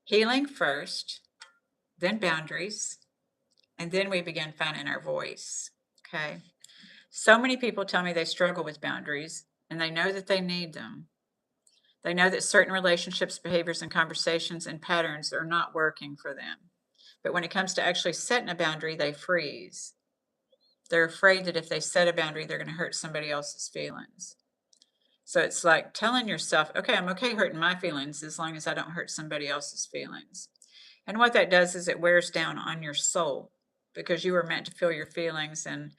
Healing first, then boundaries, and then we begin finding our voice. Okay. So many people tell me they struggle with boundaries, and they know that they need them. They know that certain relationships, behaviors, and conversations and patterns are not working for them. But when it comes to actually setting a boundary, they freeze. They're afraid that if they set a boundary, they're going to hurt somebody else's feelings. So it's like telling yourself, okay, I'm okay hurting my feelings as long as I don't hurt somebody else's feelings. And what that does is it wears down on your soul, because you were meant to feel your feelings and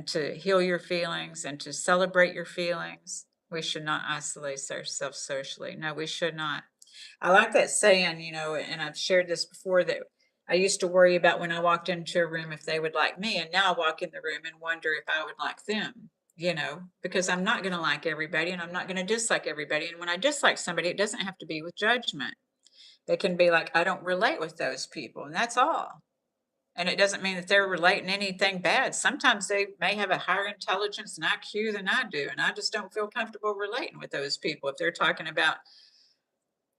to heal your feelings and to celebrate your feelings. We should not isolate ourselves socially. No, we should not. I like that saying, and I've shared this before, that I used to worry about when I walked into a room if they would like me. And now I walk in the room and wonder if I would like them, because I'm not going to like everybody and I'm not going to dislike everybody. And when I dislike somebody, it doesn't have to be with judgment. It can be like, I don't relate with those people, and that's all. And it doesn't mean that they're relating anything bad. Sometimes they may have a higher intelligence and IQ than I do, and I just don't feel comfortable relating with those people if they're talking about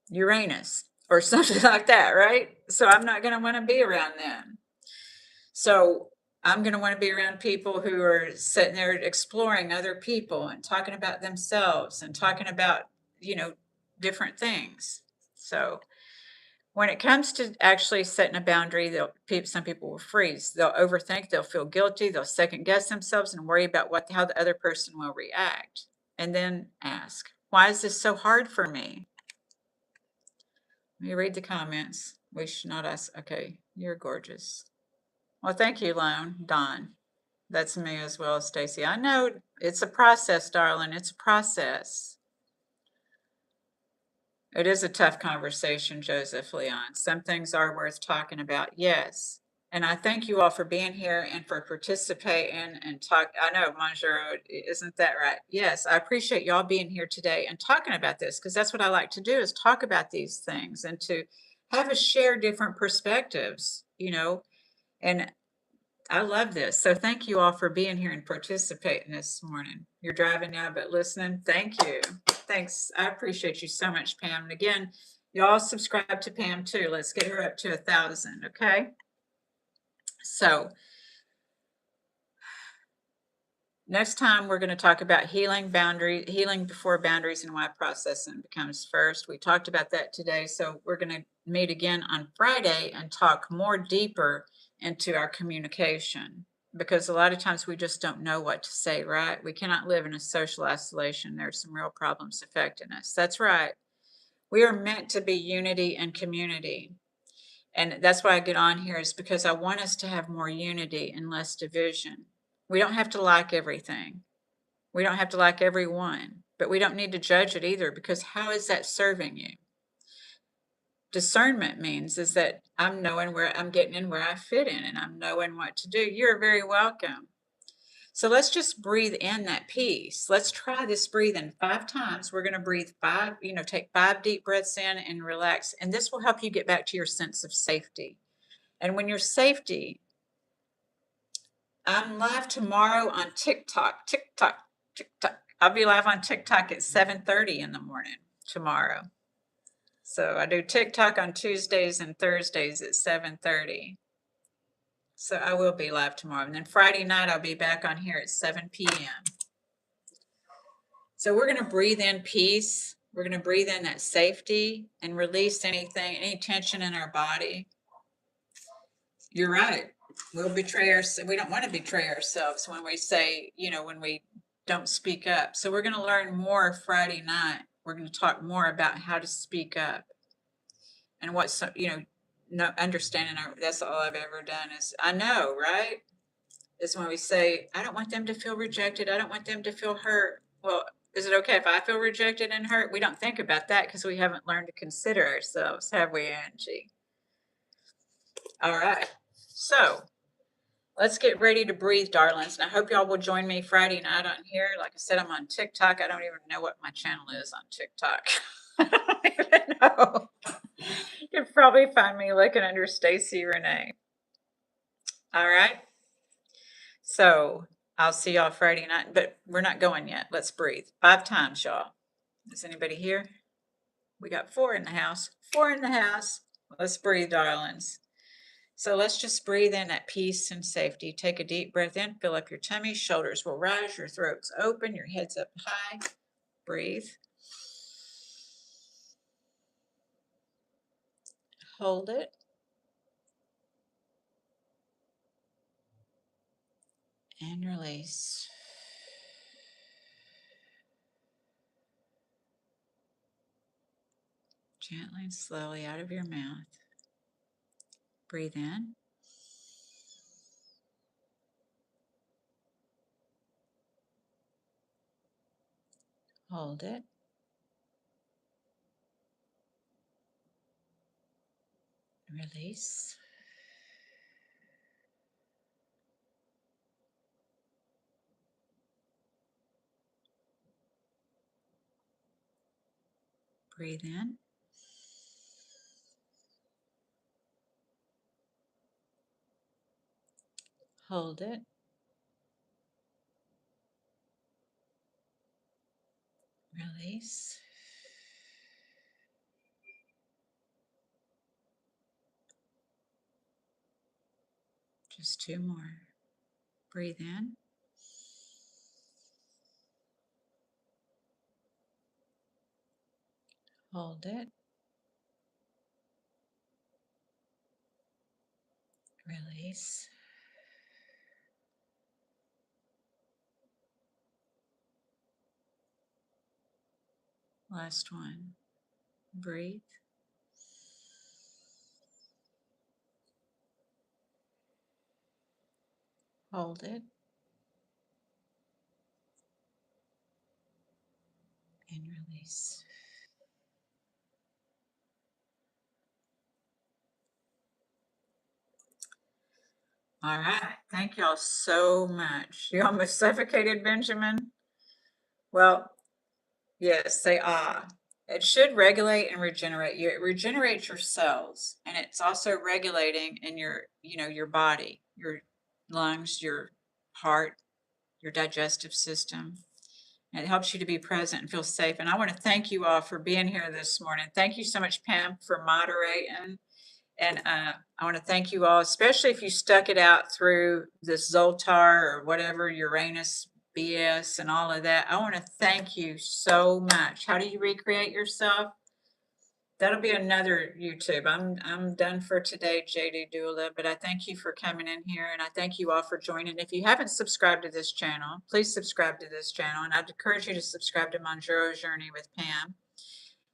Uranus or something like that, right? So I'm not going to want to be around them. So I'm going to want to be around people who are sitting there exploring other people and talking about themselves and talking about, different things. So when it comes to actually setting a boundary, some people will freeze. They'll overthink, they'll feel guilty, they'll second guess themselves and worry about how the other person will react. And then ask, why is this so hard for me? Let me read the comments. We should not ask. Okay, you're gorgeous. Well, thank you, Don. That's me as well, Stacy. I know it's a process, darling. It's a process. It is a tough conversation, Joseph Leon. Some things are worth talking about, yes. And I thank you all for being here and for participating and talk. I know, Manjaro, isn't that right? Yes, I appreciate y'all being here today and talking about this, because that's what I like to do, is talk about these things and to have us share different perspectives, and I love this. So thank you all for being here and participating this morning. You're driving now, but listening. Thank you. Thanks. I appreciate you so much, Pam. And again, y'all subscribe to Pam too. Let's get her up to 1,000. Okay. So next time we're going to talk about healing before boundaries and why processing becomes first. We talked about that today. So we're going to meet again on Friday and talk more deeper into our communication, because a lot of times we just don't know what to say, right? We cannot live in a social isolation. There's some real problems affecting us. That's right. We are meant to be unity and community. And that's why I get on here, is because I want us to have more unity and less division. We don't have to like everything. We don't have to like everyone, but we don't need to judge it either, because how is that serving you? Discernment means is that I'm knowing where I'm getting in, where I fit in, and I'm knowing what to do. You're very welcome. So let's just breathe in that peace. Let's try this breathing 5 times. We're going to breathe 5, take 5 deep breaths in and relax. And this will help you get back to your sense of safety. And when you're safety, I'm live tomorrow on TikTok. I'll be live on TikTok at 7:30 in the morning tomorrow. So I do TikTok on Tuesdays and Thursdays at 7:30. So I will be live tomorrow. And then Friday night, I'll be back on here at 7 p.m. So we're going to breathe in peace. We're going to breathe in that safety and release anything, any tension in our body. You're right. We'll betray ourselves. We don't want to betray ourselves when we say, when we don't speak up. So we're going to learn more Friday night. We're going to talk more about how to speak up and what, no understanding. That's all I've ever done is, I know, right? Is when we say, I don't want them to feel rejected. I don't want them to feel hurt. Well, is it okay if I feel rejected and hurt? We don't think about that because we haven't learned to consider ourselves, have we, Angie? All right. So let's get ready to breathe, darlings. And I hope y'all will join me Friday night on here. Like I said, I'm on TikTok. I don't even know what my channel is on TikTok. I don't even know. You can probably find me looking under Stacy Renee. All right. So I'll see y'all Friday night, but we're not going yet. Let's breathe 5 times, y'all. Is anybody here? We got 4 in the house. 4 in the house. Let's breathe, darlings. So let's just breathe in that peace and safety. Take a deep breath in, fill up your tummy, shoulders will rise, your throat's open, your head's up high. Breathe. Hold it. And release. Gently and slowly out of your mouth. Breathe in. Hold it. Release. Breathe in. Hold it. Release. Just 2 more. Breathe in. Hold it. Release. Last one. Breathe. Hold it. And release. All right. Thank y'all so much. You almost suffocated, Benjamin. Well, yes, say ah. It should regulate and regenerate you. It regenerates your cells, and it's also regulating in your body, your lungs, your heart, your digestive system. And it helps you to be present and feel safe. And I want to thank you all for being here this morning. Thank you so much, Pam, for moderating. And I want to thank you all, especially if you stuck it out through this Zoltar or whatever, Uranus BS and all of that. I want to thank you so much. How do you recreate yourself? That'll be another YouTube. I'm done for today, JD Doula, but I thank you for coming in here, and I thank you all for joining. If you haven't subscribed to this channel, please subscribe to this channel, and I'd encourage you to subscribe to Monjuro Journey with Pam.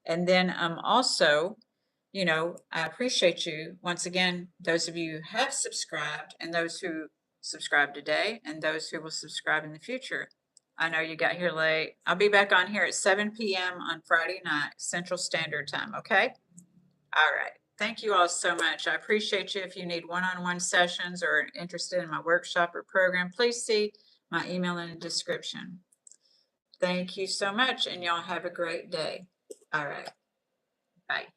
And then also, I appreciate you once again, those of you who have subscribed and those who subscribe today and those who will subscribe in the future. I know you got here late. I'll be back on here at 7 p.m. on Friday night, Central Standard Time, okay? All right. Thank you all so much. I appreciate you. If you need one-on-one sessions or are interested in my workshop or program, please see my email in the description. Thank you so much, and y'all have a great day. All right. Bye.